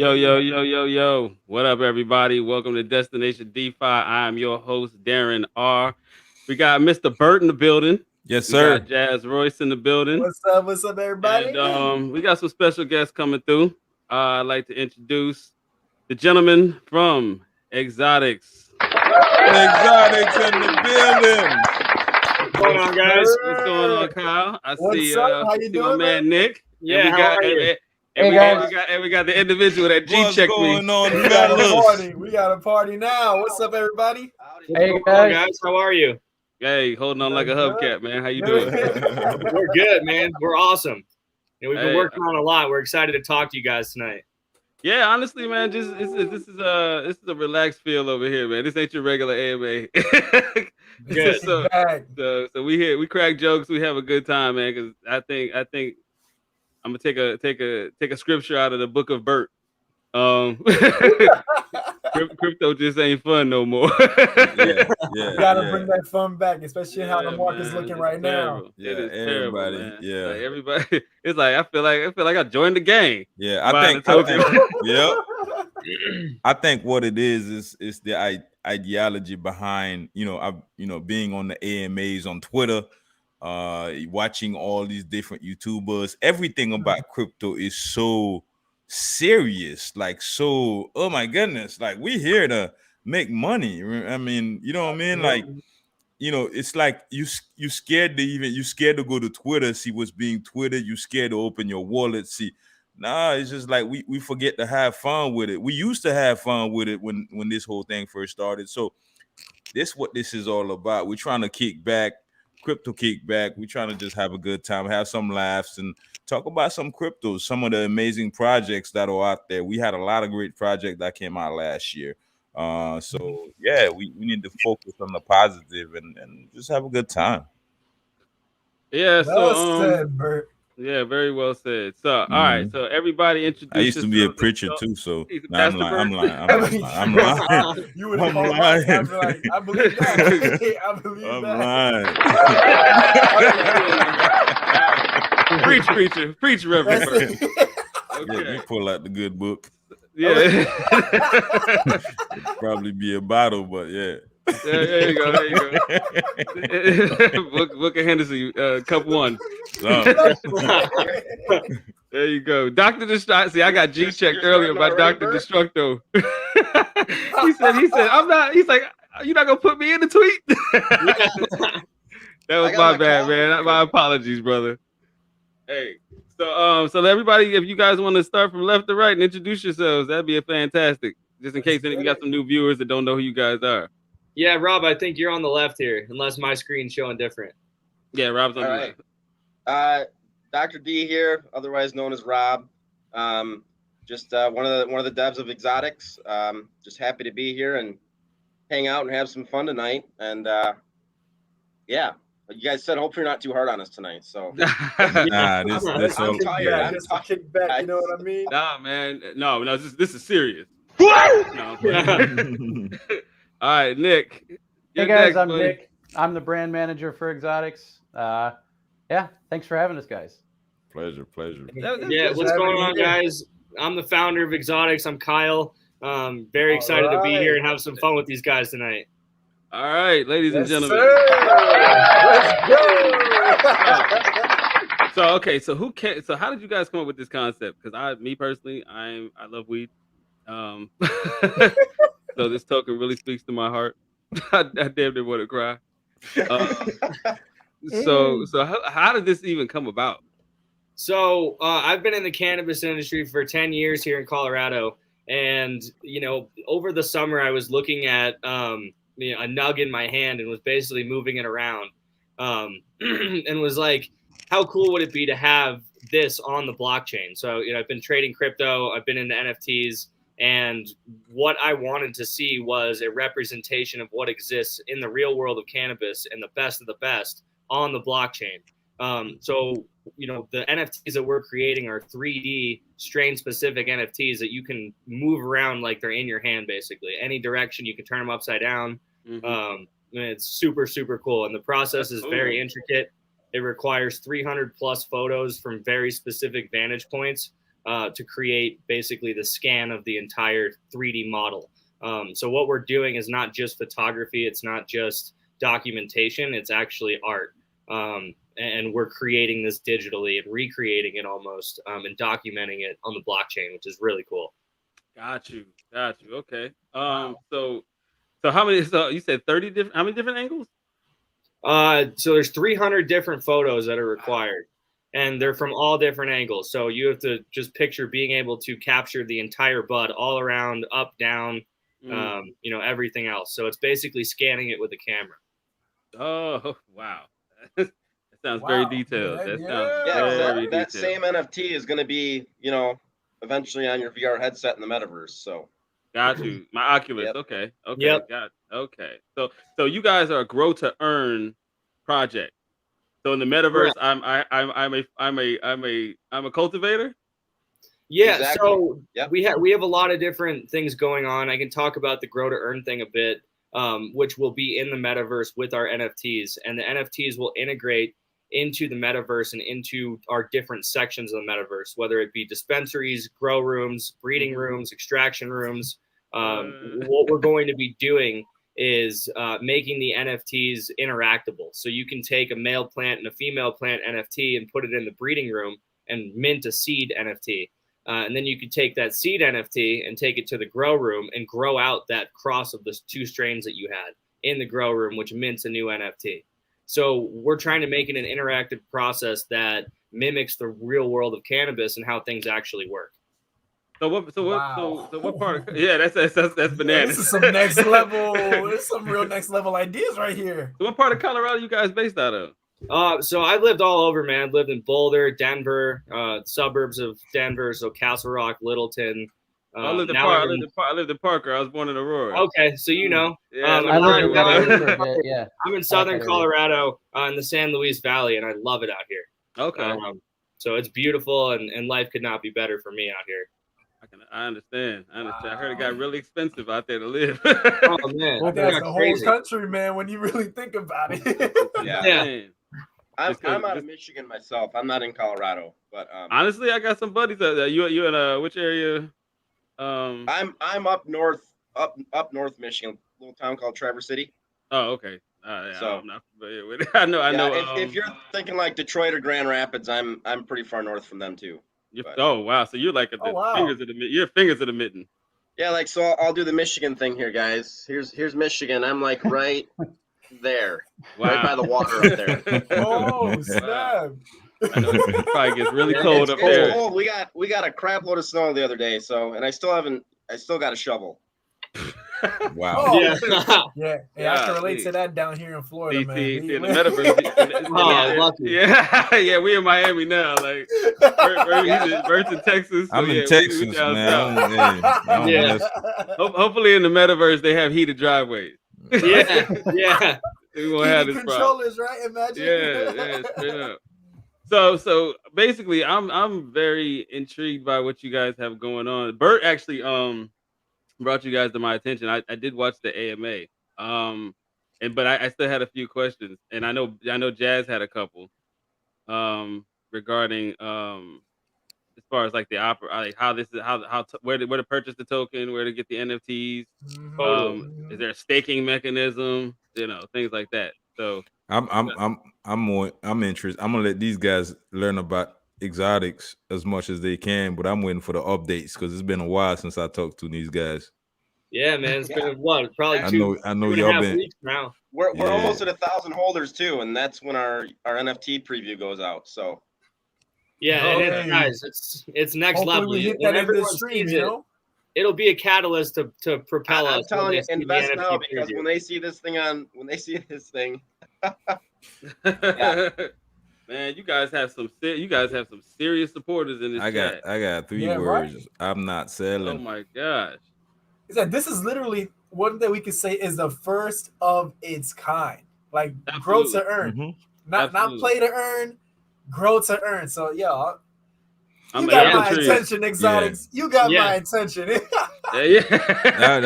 Yo, yo, yo, yo, yo. What up, everybody? Welcome to Destination DeFi. I am your host, Darren R. We got Mr. Burt in the building. Yes, We sir. got Jazz Royce in the building. What's up, everybody? And we got some special guests coming through. I'd like to introduce the gentleman from Exotix. Exotix in the building. What's going on, guys? What's going on, Kyle? I What's see, up? How you see doing, my man Nick. Yeah, and we how got, are you? And we got the individual that G What's checked me. going on, We got a fellas? party. We got a party now. What's up, everybody? Hey guys, how are you? Hey, holding on like a Good. hubcap, man. How you doing? We're good, man. We're awesome. And we've been Hey. working on a lot. We're excited to talk to you guys tonight. Yeah, honestly, man, this is a relaxed feel over here, man. This ain't your regular AMA. Good. so, Back. so we crack jokes, we have a good time, man. Because I think I'm gonna take a scripture out of the book of Bert. Crypto just ain't fun no more. Yeah, You gotta bring that fun back, especially how the Yeah, market's man, looking it's right now. terrible. Yeah, It is terrible, everybody, man. yeah. Like, everybody. It's like I feel like I joined the gang. Yeah, I Buying think, the token. yep. I think what it is the ideology behind being on the AMAs on Twitter, watching all these different YouTubers. Everything about crypto is so serious, like so. Oh my goodness, like we here to make money. I mean, you know what I mean, like. It's like you scared to go to Twitter, see what's being tweeted. You scared to open your wallet, see. Nah, it's just like we forget to have fun with it. We used to have fun with it when this whole thing first started. So this what this is all about. We're trying to kick back, crypto kickback. We're trying to just have a good time, have some laughs, and talk about some cryptos, some of the amazing projects that are out there. We had a lot of great projects that came out last year. So yeah, we need to focus on the positive and just have a good time. Yeah, Well said, Bert. yeah, very well said. So, all right, so everybody introduce. I used to be a yourselves. preacher too, so He's a nah, I'm pastor, lying. Bert? I'm lying. You would I'm have called lying. I'd be like, I believe that. I believe I'm that. lying. preach, Reverend. That's Bert. it. Yeah, you pull out the good book. Yeah. Probably be a bottle, but yeah. There you go. Book of Hennessy, cup one. There you go. Dr. Destructo. See, I got G checked earlier by Dr. Destructo. he said, I'm not. He's like, you're not gonna put me in the tweet. That was my bad, man. My apologies, brother. Hey, so everybody, if you guys want to start from left to right and introduce yourselves, that'd be a fantastic. Just in case we got some new viewers that don't know who you guys are. Yeah, Rob, I think you're on the left here, unless my screen's showing different. Yeah, Rob's on the left. Dr. D here, otherwise known as Rob. Just one of the devs of Exotix. Just happy to be here and hang out and have some fun tonight. And yeah, you guys said hopefully you're not too hard on us tonight. So Nah, this I'm all, tired. Yeah, I'm just tired. kick back. You know what I mean? Nah, man. No, this is serious. What? No. All right, Nick. Hey You're guys, next, I'm buddy. Nick. I'm the brand manager for Exotix. Yeah, thanks for having us, guys. pleasure. Yeah, what's going on, guys? I'm the founder of Exotix. I'm Kyle. Very excited to be here and have some fun with these guys tonight. All right, ladies and Yes, gentlemen. sir. Let's go. So how did you guys come up with this concept? Because me personally, I love weed. So this token really speaks to my heart. I damn near want to cry. So how did this even come about? So I've been in the cannabis industry for 10 years here in Colorado. And, over the summer, I was looking at a nug in my hand and was basically moving it around and was like, how cool would it be to have this on the blockchain? So, I've been trading crypto. I've been into NFTs. And what I wanted to see was a representation of what exists in the real world of cannabis and the best of the best on the blockchain. So, the NFTs that we're creating are 3D strain-specific NFTs that you can move around like they're in your hand, basically. Any direction, you can turn them upside down. And it's super, super cool. And the process is very intricate. It requires 300 plus photos from very specific vantage points. to create basically the scan of the entire 3D model. So what we're doing is not just photography, it's not just documentation, it's actually art. And we're creating this digitally and recreating it almost, and documenting it on the blockchain, which is really cool. Got you. Okay. So how many? So you said 30 different. How many different angles? So there's 300 different photos that are required, and they're from all different angles. So you have to just picture being able to capture the entire bud all around, up, down, everything else. So it's basically scanning it with a camera. Oh, wow. That sounds very detailed. That same NFT is going to be, eventually on your VR headset in the metaverse. So got you. My Oculus. Yep. Okay. Yep. Got it. Okay. So you guys are a grow to earn project. So in the metaverse, I'm a cultivator. Yeah. Exactly. So Yep. we have a lot of different things going on. I can talk about the grow to earn thing a bit, which will be in the metaverse with our NFTs, and the NFTs will integrate into the metaverse and into our different sections of the metaverse, whether it be dispensaries, grow rooms, breeding rooms, extraction rooms. What we're going to be doing is making the NFTs interactable. So you can take a male plant and a female plant NFT and put it in the breeding room and mint a seed NFT. And then you could take that seed NFT and take it to the grow room and grow out that cross of the two strains that you had in the grow room, which mints a new NFT. So we're trying to make it an interactive process that mimics the real world of cannabis and how things actually work. So what part of, yeah, that's bananas. Yeah, this is some next level. There's some real next level ideas right here. So what part of Colorado you guys based out of? So I've lived all over, man. I've lived in Boulder, Denver, suburbs of Denver, so Castle Rock, Littleton. I lived in Parker. I was born in Aurora. Okay, so you know. Yeah, I'm in southern Colorado, in the San Luis Valley, and I love it out here. Okay. So it's beautiful, and life could not be better for me out here. I understand. Wow. I heard it got really expensive out there to live. Oh man, that's the whole country, man. When you really think about it. Yeah. I'm out of Michigan myself. I'm not in Colorado, but honestly, I got some buddies. You in which area? I'm up north Michigan, a little town called Traverse City. Oh, okay. So I'm not familiar with it. I know. If you're thinking like Detroit or Grand Rapids, I'm pretty far north from them too. Oh wow! So you're like fingers of the mitten. Yeah, like so. I'll do the Michigan thing here, guys. Here's Michigan. I'm like right there, right by the water up there. Oh snap! I know it probably gets really cold up there. It's cold. We got a crap load of snow the other day, and I still got a shovel. Wow. Oh, yeah. I can relate to that down here in Florida, man. See, in the metaverse. Yeah, we in Miami now. Like, Bert's in Texas. So I'm in Texas, man. Hopefully, in the metaverse, they have heated driveways. Yeah. We won't have this controllers, right? Imagine. Yeah, straight up. So basically, I'm very intrigued by what you guys have going on. Bert actually brought you guys to my attention. I did watch the AMA, but I still had a few questions, and I know Jazz had a couple regarding as far as like the like how this is where to purchase the token, where to get the NFTs. Is there a staking mechanism? Things like that. So I'm interested. I'm gonna let these guys learn about Exotix as much as they can, but I'm waiting for the updates because it's been a while since I talked to these guys. Yeah, man, it's been what, probably I know y'all been. Weeks now. We're almost at 1,000 holders too, and that's when our NFT preview goes out. So yeah, and guys, it's next level. We hit that in the stream, it'll be a catalyst to propel us. I'm telling you, invest now because when they see this thing, man, you guys have some serious supporters in this chat. I got 3 words. Right? I'm not selling. Oh my gosh. This is literally one that we could say is the first of its kind. Like Absolutely. Grow to earn. Not play to earn, grow to earn. So I'm You got air my the trees. attention, Exotix. You got Yeah. my attention. Yeah.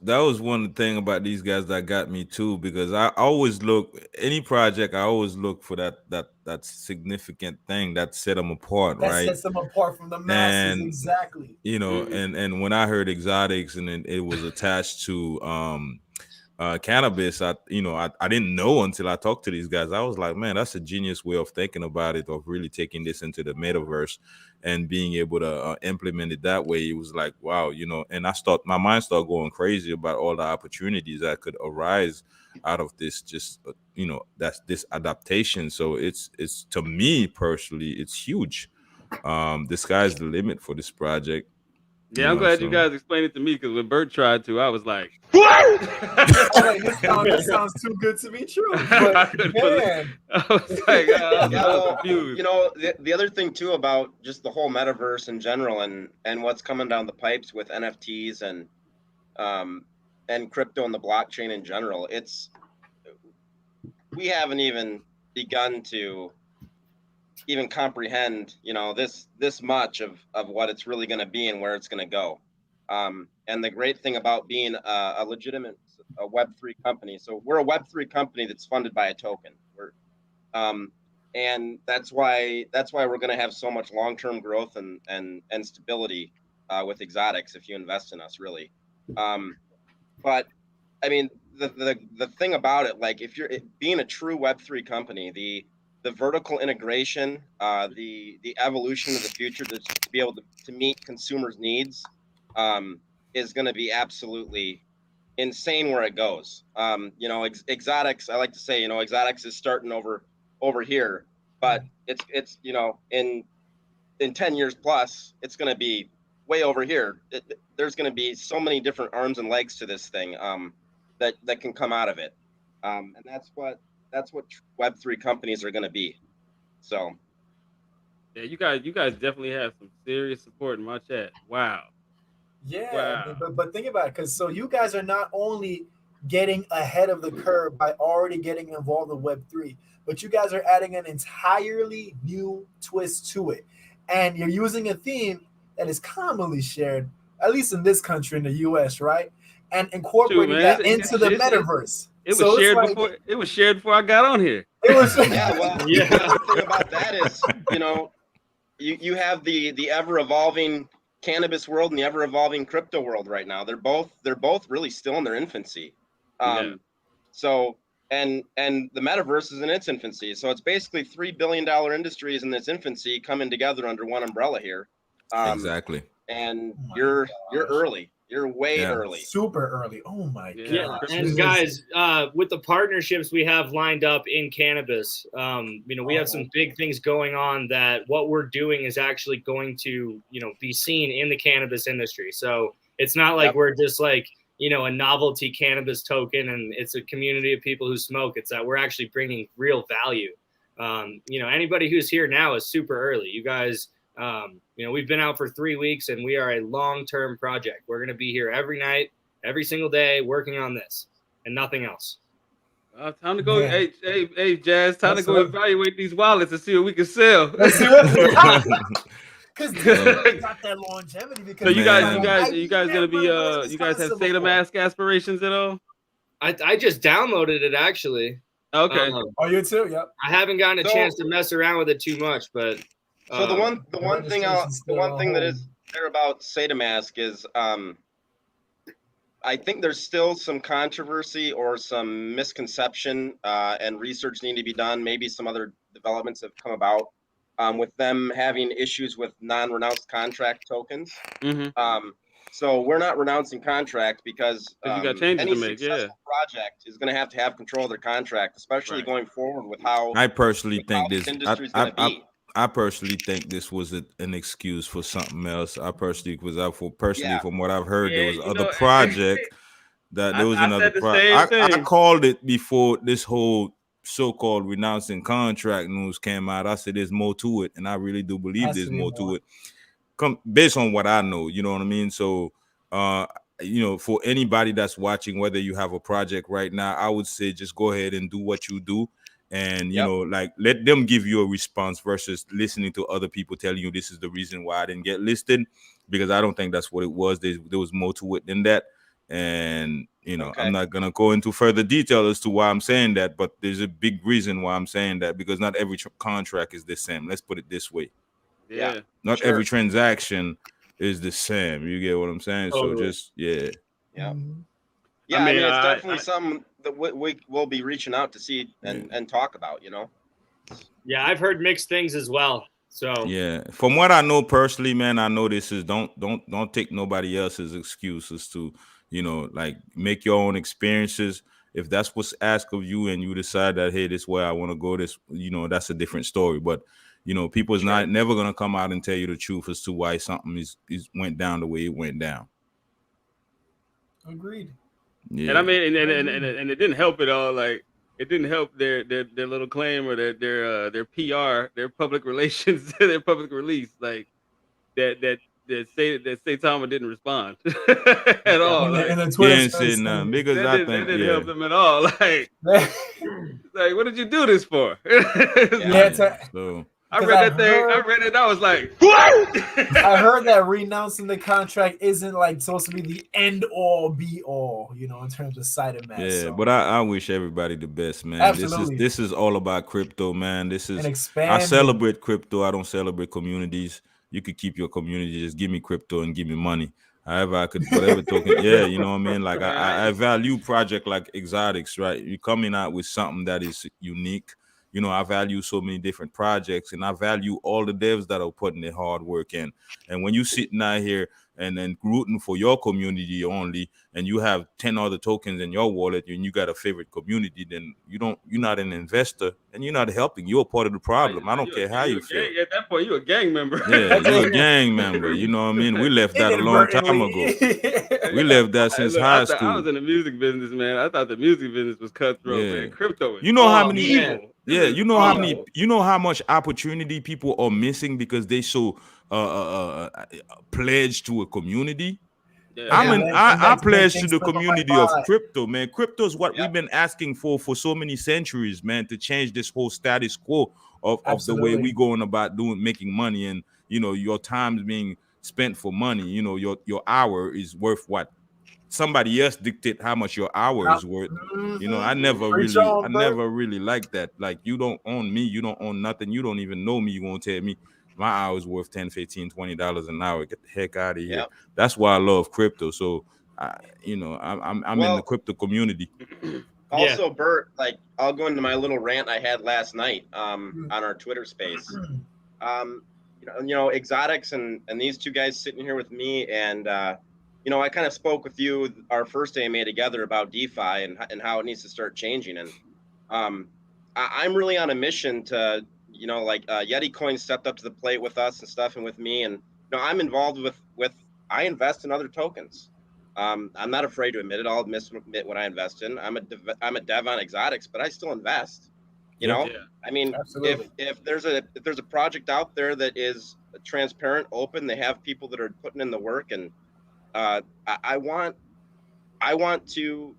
that was one thing about these guys that got me too, because I always look any project. I always look for that significant thing that set them apart, That right? sets them apart from the masses. And Exactly. you know, and when I heard Exotix and it was attached to cannabis, I didn't know until I talked to these guys. I was like, man, that's a genius way of thinking about it, of really taking this into the metaverse and being able to implement it that way. It was like, wow, and my mind started going crazy about all the opportunities that could arise out of this, just that's this adaptation. So it's to me personally, it's huge. The sky's the limit for this project. Yeah, I'm glad you guys explained it to me, because when Bert tried to, I was like, "What?" This sounds too good to be true. But man, I was like, I was confused. The other thing too about just the whole metaverse in general, and what's coming down the pipes with NFTs and crypto and the blockchain in general, we haven't even begun to even comprehend, this much of what it's really going to be and where it's going to go. And the great thing about being a legitimate Web3 company, so we're a Web3 company that's funded by a token. And that's why we're going to have so much long-term growth and stability with Exotix if you invest in us, really. But I mean, the thing about it, like if you're being a true Web3 company, the vertical integration, the evolution of the future to be able to meet consumers' needs is going to be absolutely insane where it goes. Exotix, I like to say, Exotix is starting over here, but it's in 10 years plus, it's going to be way over here. There's going to be so many different arms and legs to this thing that can come out of it. And that's what Web3 companies are going to be. So yeah, you guys definitely have some serious support in my chat. Wow. yeah, Wow. but think about it, because so you guys are not only getting ahead of the curve by already getting involved in Web3, but you guys are adding an entirely new twist to it. And you're using a theme that is commonly shared, at least in this country, in the US, right? And incorporating that into the metaverse. It was shared before. It was shared before I got on here. It was. Yeah. Well, the thing about that is, you have the ever evolving cannabis world and the ever evolving crypto world right now. They're both really still in their infancy. So and the metaverse is in its infancy. So it's basically $3 billion industries in its infancy coming together under one umbrella here. Exactly. And you're early. You're way early. Super early. Oh my god. Yeah. And guys, with the partnerships we have lined up in cannabis, we have some big things going on that what we're doing is actually going to, be seen in the cannabis industry. So it's not like we're just like, a novelty cannabis token and it's a community of people who smoke. It's that we're actually bringing real value. Anybody who's here now is super early. You guys, we've been out for 3 weeks and we are a long-term project. We're going to be here every night, every single day, working on this and nothing else. Time to go. Yeah. Hey, Jazz, time to go evaluate these wallets and see what we can sell. Let's see what because they got that longevity. Because so you guys gonna be you guys have Tokenomics aspirations at all? I just downloaded it actually. Okay. Oh, you too? Yep. I haven't gotten a chance to mess around with it too much, but so the one thing that is there about Tokenomics is I think there's still some controversy or some misconception and research need to be done. Maybe some other developments have come about with them having issues with non-renounced contract tokens. Mm-hmm. So we're not renouncing contract because you got changes any to make. Successful project is going to have control of their contract, especially going forward with how I personally think this industry is going to be. I personally think this was an excuse for something else. I personally, from what I've heard, there was other project that there was another project. I called it before this whole so-called renouncing contract news came out. I said there's more to it, and I really do believe there's more to it. Based on what I know, you know what I mean? So, for anybody that's watching, whether you have a project right now, I would say just go ahead and do what you do and you know, like let them give you a response versus listening to other people telling you this is the reason why I didn't get listed, because I don't think that's what it was. There was more to it than that. And you know, I'm not gonna go into further detail as to why I'm saying that, but there's a big reason why I'm saying that, because not every contract is the same. Let's put it this way. Yeah. Not every transaction is the same. You get what I'm saying? Totally. So just yeah. Yeah. Mhm. Yeah, I mean, it's definitely something that we will be reaching out to see and talk about, you know. Yeah, I've heard mixed things as well. So yeah, from what I know personally, man, I know this is don't take nobody else's excuses to, you know, like make your own experiences. If that's what's asked of you and you decide that, hey, this way I want to go, this, you know, that's a different story. But you know, people's not never gonna come out and tell you the truth as to why something is went down the way it went down. Agreed. Yeah. And I mean, and it didn't help at all. Like it didn't help their little claim or their PR, their public relations, their public release. Like that say Tama didn't respond at all. Like In the Twitter Can't say space, nothing because I that think didn't help them at all. Like, what did you do this for? So I read that thing. I read it. I was like, I heard that renouncing the contract isn't like supposed to be the end all be all, you know, in terms of side of match. yeah, so. but I wish everybody the best, man. Absolutely. This is all about crypto, man. This is expanding. I celebrate crypto. I don't celebrate communities. You could keep your community. Just give me crypto and give me money. However, I could whatever token. Yeah, you know what I mean. Like I value project like Exotix, right? You're coming out with something that is unique. You know, I value so many different projects, and I value all the devs that are putting their hard work in. And when you sitting out here and then rooting for your community only, and you have 10 other tokens in your wallet, and you got a favorite community, then you're not an investor, and you're not helping. You're a part of the problem. I don't care how you feel. At that point, you a gang member. Yeah, you're a gang member. You know what I mean? We left that a long time ago. We left that since high school. I was in the music business, man. I thought the music business was cutthroat, man. Crypto is you know how many evil. Yeah, you know how many, you know how much opportunity people are missing because they so pledged to a community. Yeah. I pledge to the community of crypto, man. Crypto is what we've been asking for so many centuries, man, to change this whole status quo of the way we going about making money, and you know, your time's being spent for money. You know, your hour is worth what somebody else dictate how much your hour is worth. You know, I never really liked that. Like, you don't own me, you don't own nothing, you don't even know me, you won't tell me my hour is worth $10, $15, $20 an hour. Get the heck out of here. That's why I love crypto. So you know, I'm in the crypto community. Also, Bert, like, I'll go into my little rant I had last night on our Twitter space. You know, Exotix and these two guys sitting here with me, and you know, I kind of spoke with you our first AMA together about DeFi and how it needs to start changing. And I'm really on a mission to, you know, like Yeti Coin stepped up to the plate with us and stuff, and with me, and you know, I'm involved with I invest in other tokens. I'm not afraid to admit it. I'll admit what I invest in. I'm a dev on Exotix, but I still invest. You know, I mean, if there's a project out there that is transparent, open, they have people that are putting in the work, and I want to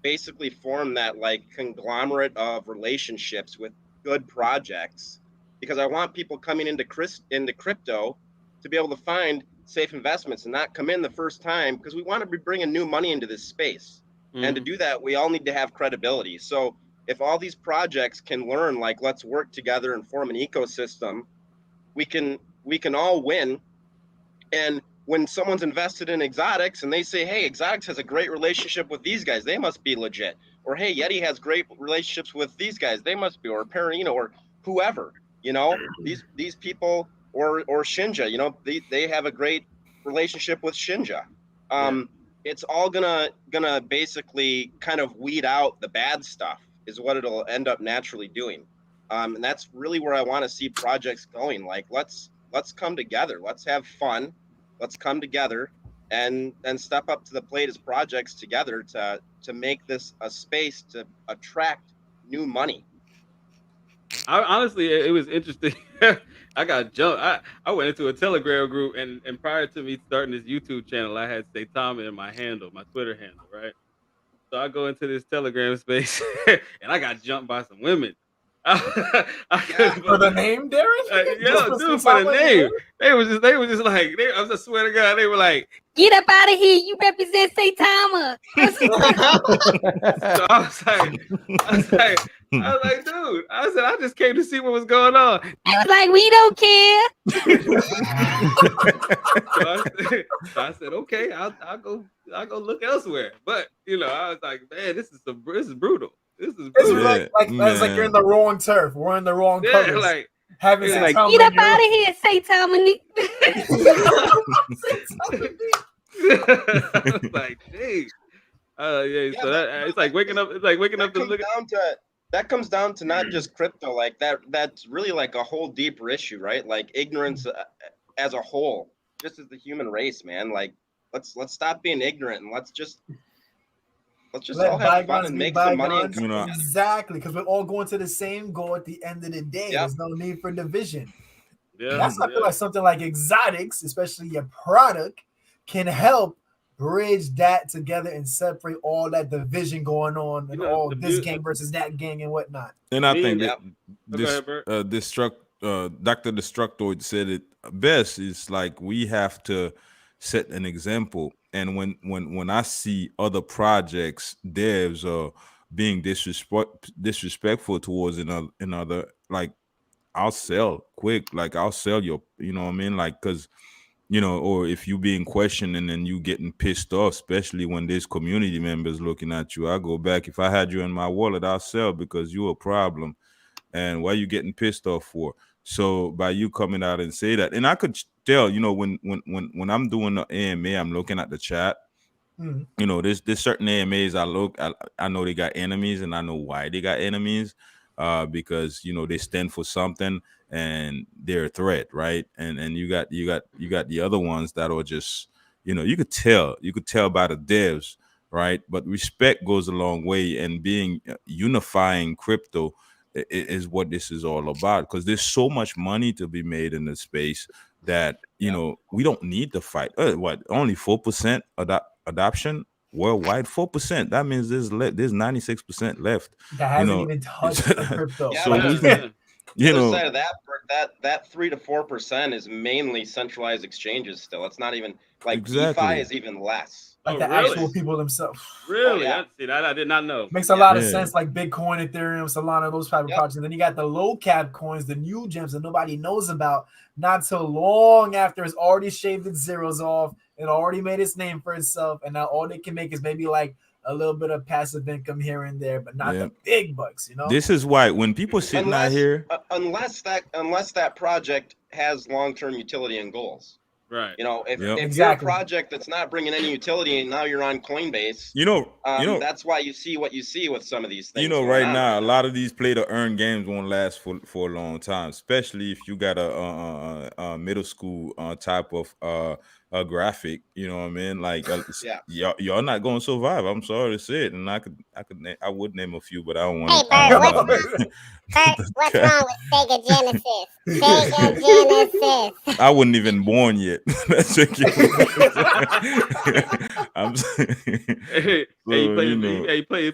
basically form that like conglomerate of relationships with good projects, because I want people coming into crypto to be able to find safe investments and not come in the first time, because we want to be bringing new money into this space. And to do that, we all need to have credibility. So if all these projects can learn, like, let's work together and form an ecosystem, we can all win. And when someone's invested in Exotix and they say, hey, Exotix has a great relationship with these guys, they must be legit. Or, hey, Yeti has great relationships with these guys, they must be, or Perino, or whoever, you know, these people, or Shinja, you know, they have a great relationship with Shinja. It's all gonna basically kind of weed out the bad stuff, is what it'll end up naturally doing. And that's really where I want to see projects going. Like, let's come together, let's have fun, let's come together and step up to the plate as projects together to make this a space to attract new money. Honestly, it was interesting. I got jumped. I went into a Telegram group, and prior to me starting this YouTube channel, I had Saitama in my handle, my Twitter handle, right? So I go into this Telegram space, and I got jumped by some women. For the name, Darren? Yeah, dude, for the name. They was just like, I just swear to God, they were like, get up out of here. You represent Saitama. So I was like, dude, I said, I just came to see what was going on. I was like, we don't care. So I said, okay, I'll go look elsewhere. But you know, I was like, man, this is brutal. This is brutal. It's like you're in the wrong turf. We're in the wrong colors. Like having like, get up out of here, Saitama. Like, dang. Yeah, so it's like waking up. It's like waking up to look at. That comes down to not just crypto, like that's really like a whole deeper issue, right? Like ignorance as a whole, just as the human race, man. Like let's stop being ignorant and let's just all have fun and make some money. Exactly, because we're all going to the same goal at the end of the day. Yep. There's no need for division. I feel like something like Exotix, especially your product, can help bridge that together and separate all that division going on and all this gang versus that gang and whatnot. And I think that Dr. Destructoid said it best. It's like we have to set an example. And when I see other projects, devs are being disrespectful towards another, like I'll sell quick. Like I'll sell your, you know what I mean? Like, cause you know, or if you being questioned and then you getting pissed off, especially when there's community members looking at you, I go back. If I had you in my wallet, I'll sell because you're a problem. And why you getting pissed off for? So by you coming out and say that, and I could tell, you know, when I'm doing the AMA, I'm looking at the chat. Mm-hmm. You know, there's certain AMAs I know they got enemies, and I know why they got enemies. Because you know they stand for something and they're a threat, right? And you got the other ones that are just, you know, you could tell by the devs, right? But respect goes a long way, and being unifying crypto is what this is all about, because there's so much money to be made in this space that you know we don't need to fight. Only 4% adoption worldwide, 4%. That means there's 96% left. That hasn't even touched the crypto. So you know, side of that 3 to 4% is mainly centralized exchanges. Still, it's not even like DeFi is even less. Like the actual people themselves. Really? I did not know. Makes a lot of sense. Like Bitcoin, Ethereum, Solana, those type of projects. And then you got the low cap coins, the new gems that nobody knows about. Not so long after it's already shaved its zeros off. It already made its name for itself, and now all they can make is maybe like a little bit of passive income here and there, but not the big bucks, you know. This is why when people sitting out here, unless that project has long-term utility and goals, right? You know, if you're a project that's not bringing any utility, and now you're on Coinbase, you know, that's why you see what you see with some of these things. You know, right now, a lot of these play to earn games won't last for a long time, especially if you got a middle school type of a graphic, you know what I mean? Like, y'all not gonna survive. I'm sorry to say it, and I would name a few, but I don't want. Hey, Bert, what's wrong with Sega Genesis? Sega Genesis. I wasn't even born yet. I'm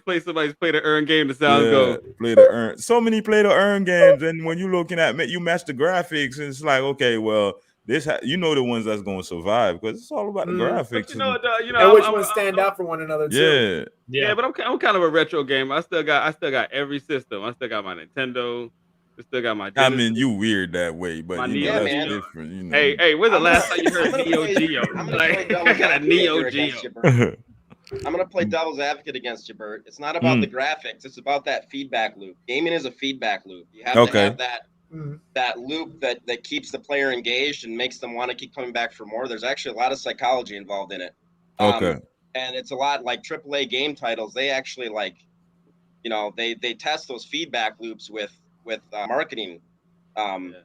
play somebody's play to earn game to sound good. Play to earn. So many play to earn games, and when you're looking at you match the graphics, and it's like, okay, well. You know the ones that's going to survive because it's all about the graphics. And which ones stand out for one another too. Yeah. But I'm kind of a retro gamer. I still got every system. I still got my Nintendo. I still got my Genesis. I mean, you weird that way, but you know, that's different. You know. Hey, when's the last time you heard Neo Geo? I got a Neo Geo. I'm gonna play devil's advocate against you, Bert. It's not about the graphics. It's about that feedback loop. Gaming is a feedback loop. You have to have that loop that keeps the player engaged and makes them want to keep coming back for more. There's actually a lot of psychology involved in it. And it's a lot like AAA game titles. They actually they test those feedback loops with marketing and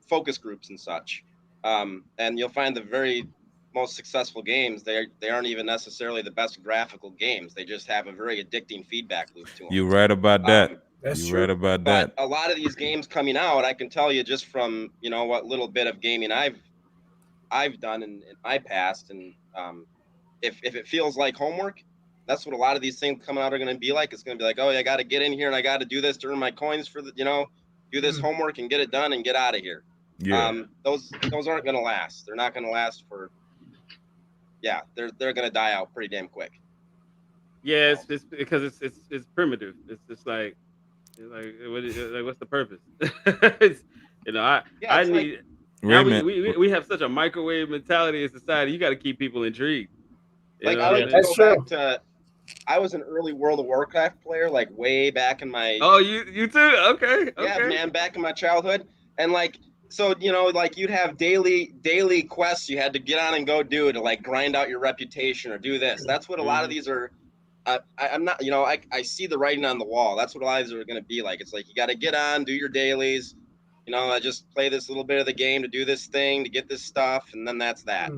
focus groups and such. And you'll find the very most successful games, they aren't even necessarily the best graphical games. They just have a very addicting feedback loop to them. You're right about that. You're right about that. A lot of these games coming out, I can tell you just from what little bit of gaming I've done in my past, and if it feels like homework, that's what a lot of these things coming out are going to be like. It's going to be like, oh, I got to get in here and I got to do this to earn my coins for the, do this homework and get it done and get out of here. Yeah. Those aren't going to last. They're not going to last for. Yeah, they're going to die out pretty damn quick. Yeah, it's because it's primitive. It's just like what's the purpose? It's, I need. Now we have such a microwave mentality in society. You got to keep people intrigued. Like I like to go back to. I was an early World of Warcraft player, like way back in my. Oh, you too? Okay. Yeah, man, back in my childhood, and like. So, like you'd have daily quests you had to get on and go do to like grind out your reputation or do this. That's what a lot of these are. I'm not, I see the writing on the wall. That's what a lot of these are going to be like. It's like you got to get on, do your dailies. I just play this little bit of the game to do this thing, to get this stuff, and then that's that.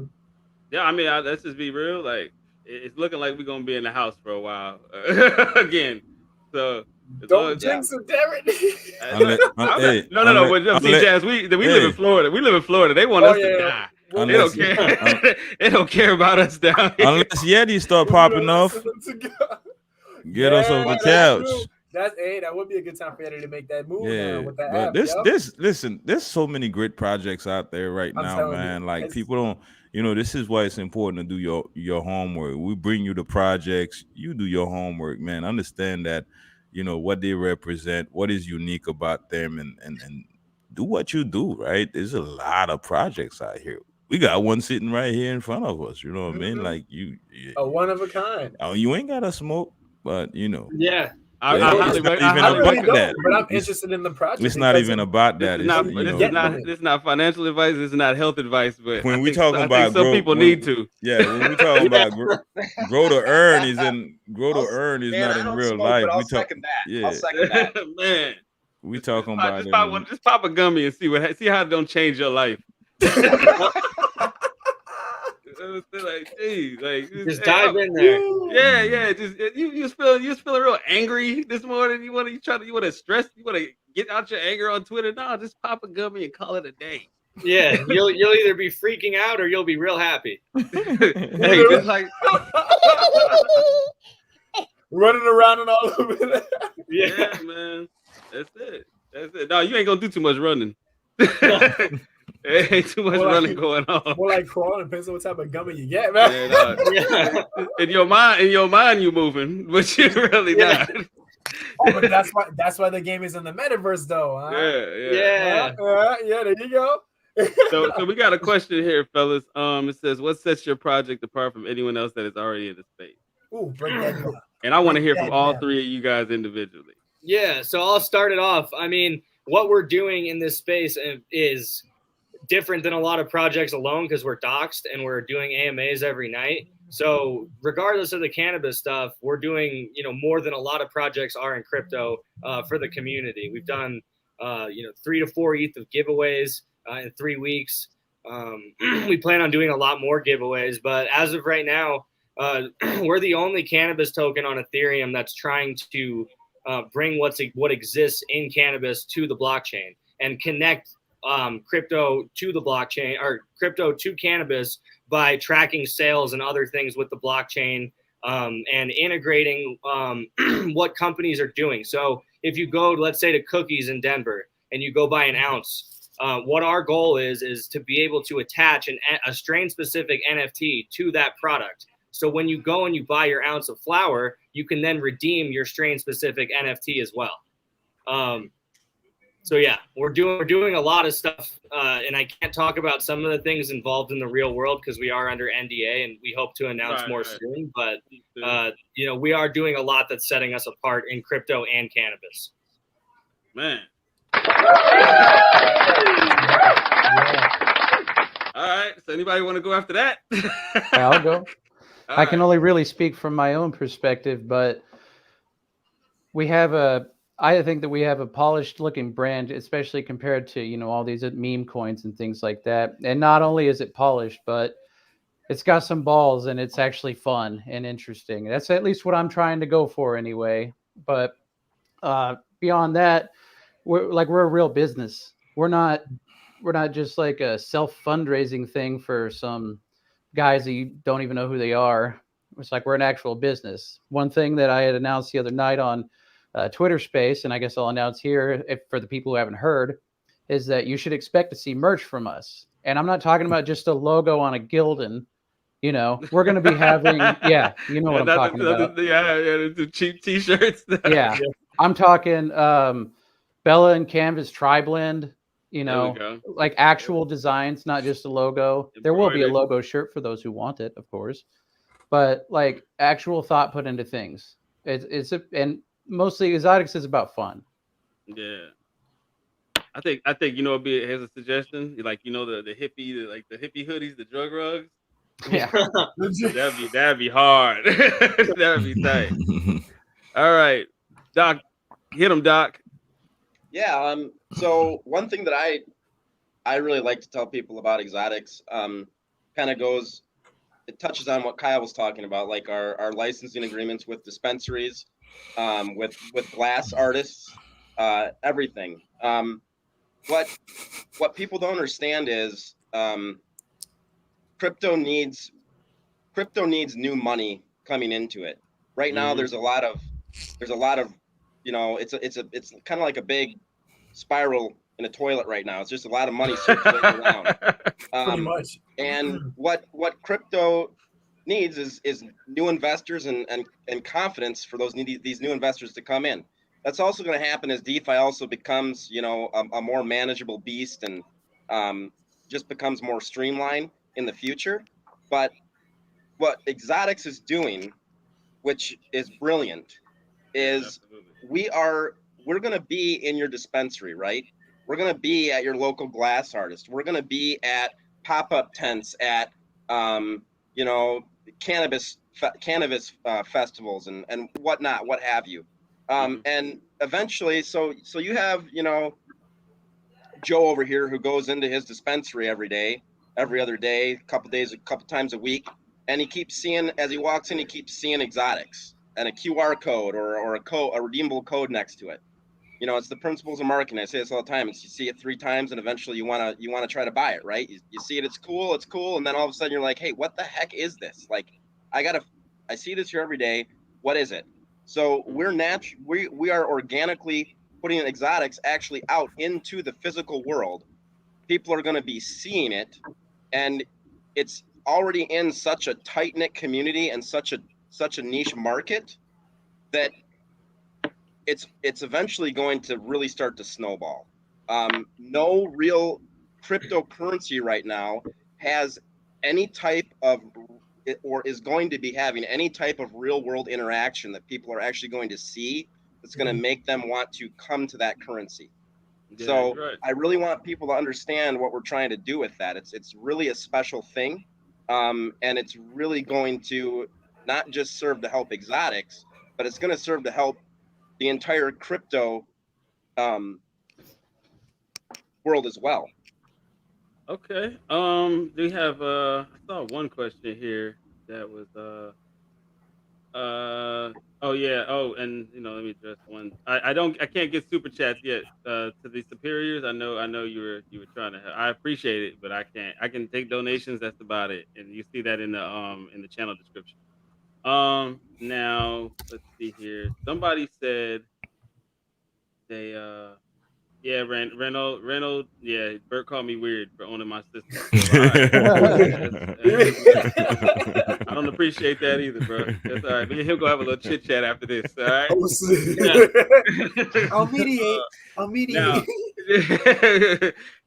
Yeah, I mean, let's just be real. Like, it's looking like we're going to be in the house for a while again. So. Don't jinx it, Darren. No. But see, Jazz, we live in Florida. We live in Florida. They want us to die. They don't care. They don't care about us down here. Unless Yeti start popping off. Get us off the couch. That would be a good time for Yeti to make that move. With that but app, listen, there's so many great projects out there right now, man. Like people don't, this is why it's important to do your homework. We bring you the projects, you do your homework, man. Understand that. What they represent, what is unique about them, and do what you do, right? There's a lot of projects out here. We got one sitting right here in front of us. You know what I mean? Like you a one of a kind. Oh, you ain't got to smoke, but Yeah. But I'm interested in the project. It's not even about that. It's not financial advice. It's not health advice. But when we talking about some people need to. Yeah, when we talking about grow to earn is not in real life. I'll second that. Man. We talking about just pop a gummy and see how it don't change your life. Like, geez, just dive in there. Yeah. Just you was feeling real angry this morning. You want to stress. You want to get out your anger on Twitter. No, just pop a gummy and call it a day. Yeah, you'll either be freaking out or you'll be real happy. Hey, just like running around and all over that. Yeah, man. That's it. No, you ain't gonna do too much running. Ain't too much running going on. More like crawling. Depends on what type of gummy you get, man. Yeah. In your mind, you moving, but you're really not. Oh, but that's why the game is in the metaverse, though. Huh? Yeah. There you go. So we got a question here, fellas. It says, "What sets your project apart from anyone else that is already in the space?" Ooh, break that down. And I want to hear from all three of you guys individually. Yeah. So I'll start it off. I mean, what we're doing in this space is different than a lot of projects alone because we're doxed and we're doing AMAs every night. So regardless of the cannabis stuff, we're doing, more than a lot of projects are in crypto for the community. We've done, 3 to 4 ETH of giveaways in 3 weeks. We plan on doing a lot more giveaways, but as of right now, we're the only cannabis token on Ethereum that's trying to bring what exists in cannabis to the blockchain and connect crypto to the blockchain or crypto to cannabis by tracking sales and other things with the blockchain and integrating what companies are doing. So if you go, let's say, to Cookies in Denver and you go buy an ounce, what our goal is to be able to attach a strain-specific NFT to that product. So when you go and you buy your ounce of flower, you can then redeem your strain-specific NFT as well. So yeah, we're doing a lot of stuff, and I can't talk about some of the things involved in the real world because we are under NDA, and we hope to announce more soon. But we are doing a lot that's setting us apart in crypto and cannabis. Man. All right. So anybody want to go after that? I'll go. I can only really speak from my own perspective, but I think that we have a polished looking brand, especially compared to, all these meme coins and things like that. And not only is it polished, but it's got some balls and it's actually fun and interesting. That's at least what I'm trying to go for anyway. But beyond that, we're a real business. We're not just like a self fundraising thing for some guys that you don't even know who they are. It's like we're an actual business. One thing that I had announced the other night on Twitter Space, and I guess I'll announce here for the people who haven't heard, is that you should expect to see merch from us. And I'm not talking about just a logo on a Gildan. You know, we're going to be having, yeah, you know what I'm talking about. The cheap T-shirts. Yeah, I'm talking Bella and Canvas tri-blend. You know, like actual designs, not just a logo. There will be a logo shirt for those who want it, of course, but like actual thought put into things. And mostly Exotix is about fun. Yeah. I think here's a suggestion. Like the hippie, the hippie hoodies, the drug rugs. Yeah. that'd be hard. That'd be tight. All right, Doc, hit him, Doc. Yeah. So one thing that I really like to tell people about Exotix, kind of goes, it touches on what Kyle was talking about, like our licensing agreements with dispensaries, with glass artists, everything. What people don't understand is crypto needs new money coming into it. Right now, there's a lot of, it's kind of like a big spiral in a toilet right now. It's just a lot of money circulating around. Pretty much. And what crypto needs is new investors and confidence for these new investors to come in. That's also going to happen as DeFi also becomes, a more manageable beast and just becomes more streamlined in the future. But what Exotix is doing, which is brilliant, is we're going to be in your dispensary, right? We're going to be at your local glass artist. We're going to be at pop-up tents at, cannabis festivals and whatnot, what have you. And eventually, so you have, Joe over here who goes into his dispensary every other day, a couple times a week. And he keeps seeing, as he walks in, he keeps seeing Exotix and a QR code or a redeemable code next to it. It's the principles of marketing. I say this all the time. You see it 3 times, and eventually you want to try to buy it, right? You see it, it's cool, and then all of a sudden you're like, hey, what the heck is this? Like, I see this here every day. What is it? So we are organically putting Exotix actually out into the physical world. People are going to be seeing it, and it's already in such a tight-knit community and such a niche market that it's eventually going to really start to snowball. No real cryptocurrency right now has any type of, or is going to be having any type of real world interaction that people are actually going to see that's going to make them want to come to that currency. Yeah, so right. I really want people to understand what we're trying to do with that. It's really a special thing. And it's really going to not just serve to help Exotix, but it's going to serve to help the entire crypto world as well. Okay. We have I saw one question here that was and let me address one. I can't get super chats yet to the superiors. I know you were trying to help. I appreciate it, but I can't. I can take donations, that's about it. And you see that in the channel description. Now let's see here. Somebody said they Renault. Yeah, Bert called me weird for owning my system. So, I don't appreciate that either, bro. That's all right. Me and him go have a little chit chat after this. All right. I'll mediate.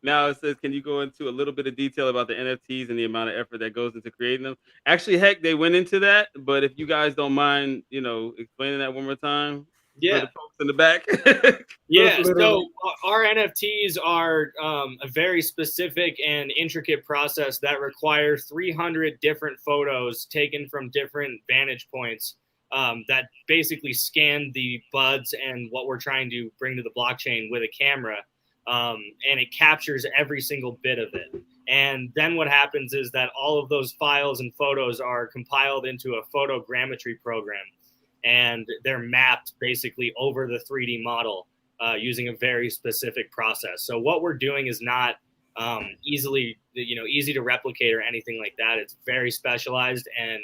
Now it says, can you go into a little bit of detail about the NFTs and the amount of effort that goes into creating them? Actually, heck, they went into that. But if you guys don't mind, explaining that one more time. Yeah. For the folks in the back. Yeah. So our NFTs are a very specific and intricate process that requires 300 different photos taken from different vantage points that basically scan the buds and what we're trying to bring to the blockchain with a camera. And it captures every single bit of it. And then what happens is that all of those files and photos are compiled into a photogrammetry program. And they're mapped basically over the 3D model using a very specific process. So what we're doing is not easy to replicate or anything like that. It's very specialized, and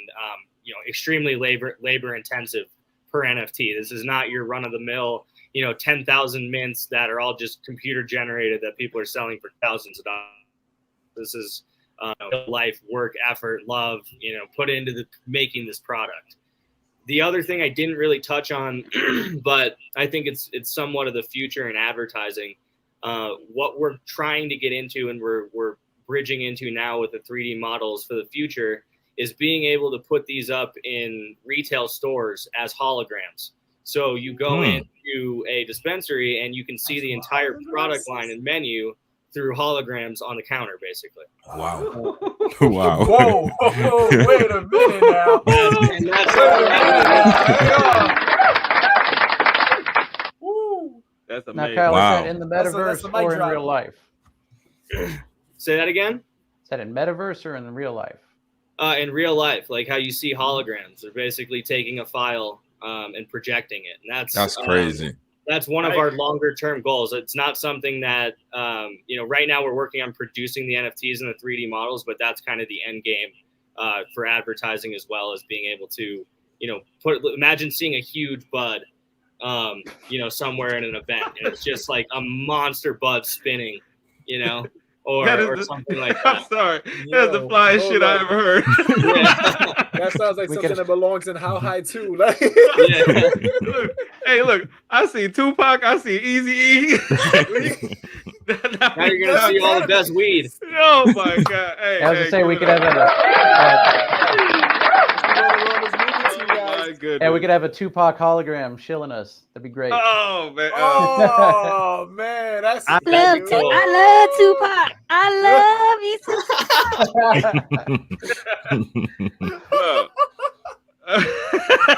extremely labor intensive per NFT. This is not your run of the mill 10,000 mints that are all just computer generated that people are selling for thousands of dollars. This is life, work, effort, love, put into making this product. The other thing I didn't really touch on, but I think it's somewhat of the future in advertising. What we're trying to get into and we're bridging into now with the 3D models for the future is being able to put these up in retail stores as holograms. So you go into a dispensary and you can see the entire product line and menu through holograms on the counter, basically. Wow. Wow. Whoa, wait a minute now. That's amazing. Now, Kyle, Wow. is that in the metaverse or in real life? Say that again? Is that in metaverse or in real life? In real life, like how you see holograms. They're basically taking a file and projecting it. And that's crazy. That's one of our longer term goals. It's not something that, right now we're working on producing the NFTs and the 3D models, but that's kind of the end game for advertising, as well as being able to, imagine seeing a huge bud, somewhere in an event. And it's just like a monster bud spinning, or something like that. I'm sorry. That's the flyest shit I ever heard. That sounds like something that belongs in How High too. Look, I see Tupac, I see Eazy-E. Now you're gonna see all the best weed. Oh my God! Hey, I was gonna say we could have we could have a Tupac hologram shilling us. That'd be great. Oh man! Oh man! That's I love Tupac. I love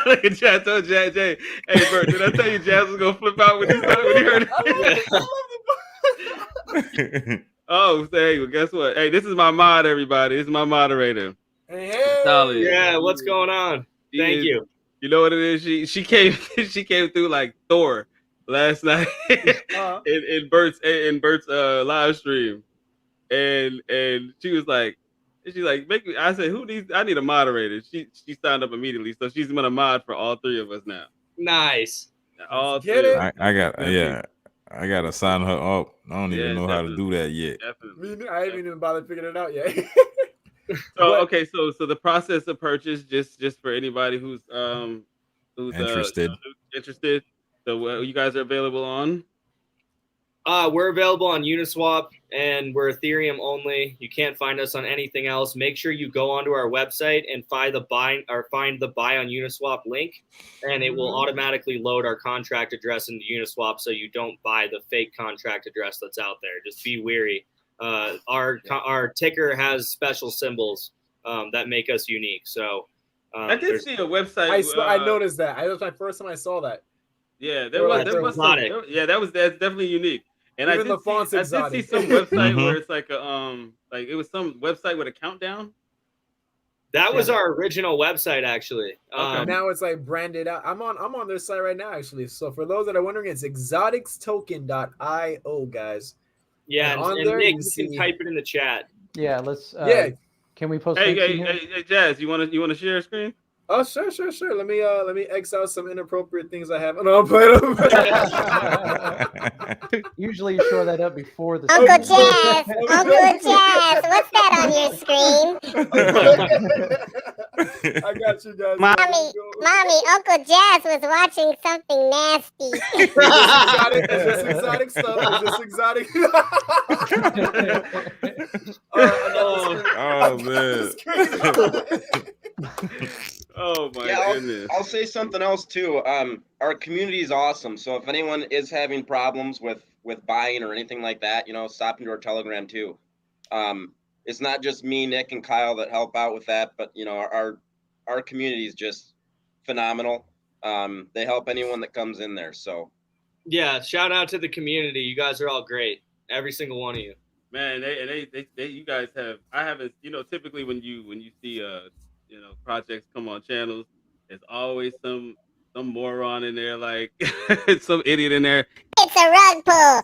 Look at Jazz. Told Jay. Hey, Bert, did I tell you Jazz was gonna flip out when he heard it? Oh, hey, well, guess what? Hey, this is my mod, everybody. This is my moderator. Hey. Yeah, what's going on? Thank you. You know what it is? She came through like Thor last night in Bert's live stream, and she was like, make me. I said, I need a moderator. She signed up immediately, so she's gonna mod for all three of us now. Nice. All Get three. it? I gotta sign her up. I don't even know how to do that yet. Definitely. I haven't even bothered figuring it out yet. So the process of purchase, just for anybody who's interested. Interested. So you guys are available on? We're available on Uniswap, and we're Ethereum only. You can't find us on anything else. Make sure you go onto our website and find the buy on Uniswap link, and it will automatically load our contract address into Uniswap, so you don't buy the fake contract address that's out there. Just be wary. Our ticker has special symbols that make us unique. So I did see a website. I noticed that. That was my first time I saw that. Yeah, that's definitely unique. And even I did see some website where it's like it was some website with a countdown. That was our original website, actually. Now it's like branded out. I'm on their site right now, actually. So for those that are wondering, it's exotixtoken.io, guys. Yeah, and there Nick, you can type it in the chat. Yeah, let's. Can we post? Hey, Jazz, you want to share a screen? Oh, sure. Let me X out some inappropriate things I have. No, I'm playing them. Usually you show that up before the Uncle Jazz, what's that on your screen? I got you guys. Mommy, Uncle Jazz was watching something nasty. It's just exotic stuff. It's just exotic. Oh man. Oh my goodness. I'll say something else too. Our community is awesome. So if anyone is having problems with buying or anything like that, stop into our Telegram too. It's not just me, Nick, and Kyle that help out with that, but our community is just phenomenal. They help anyone that comes in there. So yeah, shout out to the community. You guys are all great. Every single one of you. Man, they you guys have. I haven't. Typically when you see projects come on channels, there's always some moron in there, like some idiot in there. It's a rug pull.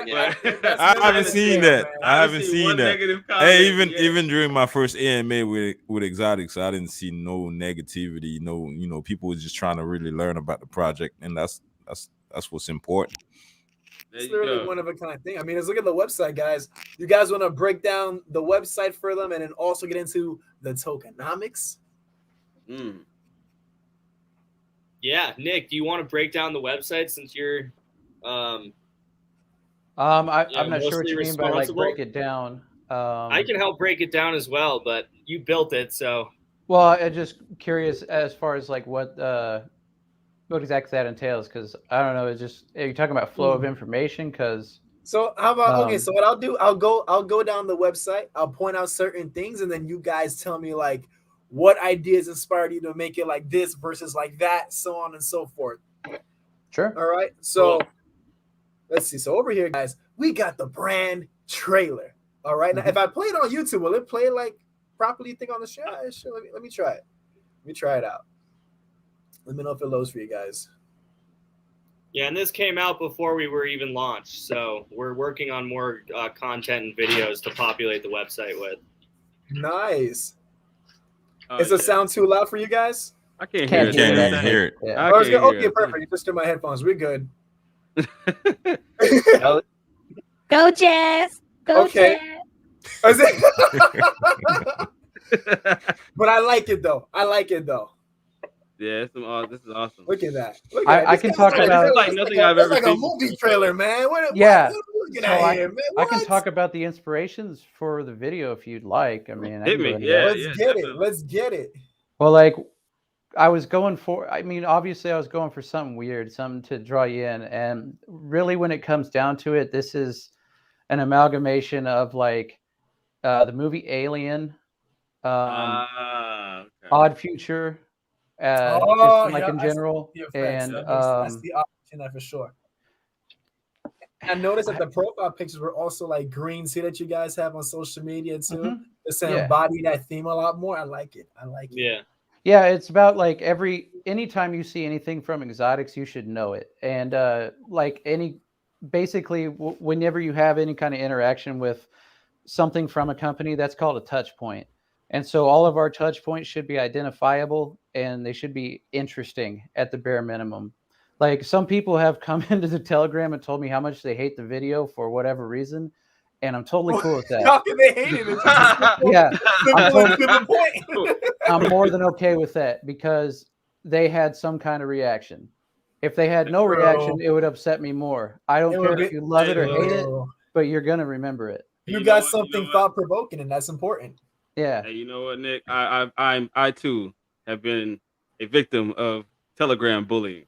Yeah, that's I never haven't the seen same, that. man. I haven't seen seen one that. negative comment. Hey, Yeah. even during my first AMA with Exotix, I didn't see no negativity. No, people were just trying to really learn about the project, and that's what's important. There It's you literally go. one of a kind thing. I mean, let's look at the website, guys. You guys want to break down the website for them and then also get into the tokenomics? Yeah, Nick, do you want to break down the website since you're I'm not sure what mostly you mean by like responsible? break it down. I can help break it down as well, but you built it, so. Well, I'm just curious as far as like what exactly that entails, because I don't know. It's just, are you talking about flow of information? Because So how about okay? So what I'll do, I'll go down the website. I'll point out certain things, and then you guys tell me like what ideas inspired you to make it like this versus like that, so on and so forth. Sure. All right. So let's see. So over here, guys, we got the brand trailer. All right. Now, if I play it on YouTube, will it play like properly? You think on the show? Sure. Let me try it. Let me try it out. Let me know if it loads for you guys. Yeah, and this came out before we were even launched, so we're working on more content and videos to populate the website with. Nice. Is the sound too loud for you guys? I can't hear it. Can't even hear it. Yeah. Okay, perfect. You just in my headphones. We're good. Go Jazz. Go Okay. Jazz. But I like it though. Yeah, this is awesome. Look at that. I can talk about it's like nothing I've ever like a seen. movie trailer, man. What are we looking at here, man? I can talk about the inspirations for the video if you'd like. I mean, Hit me. Yeah, Let's get it. Well, like I was going for, I mean, obviously I was going for something weird, something to draw you in. And really, when it comes down to it, this is an amalgamation of like the movie Alien, Odd Future, just like in general. And that's the option for sure. I noticed that the profile pictures were also like green. See that you guys have on social media too. It's embody that theme a lot more. I like it. Yeah, it's about like anytime you see anything from Exotix, you should know it. And basically whenever you have any kind of interaction with something from a company, that's called a touch point. And so all of our touch points should be identifiable and they should be interesting at the bare minimum. Like some people have come into the Telegram and told me how much they hate the video for whatever reason. And I'm totally cool with that. How can they hate it? Yeah, I'm more than okay with that because they had some kind of reaction. If they had no reaction, it would upset me more. I don't care if you love it or hate it, but you're gonna remember it. You got something thought-provoking, and that's important. Yeah. Hey, you know what, Nick? I too have been a victim of Telegram bullying.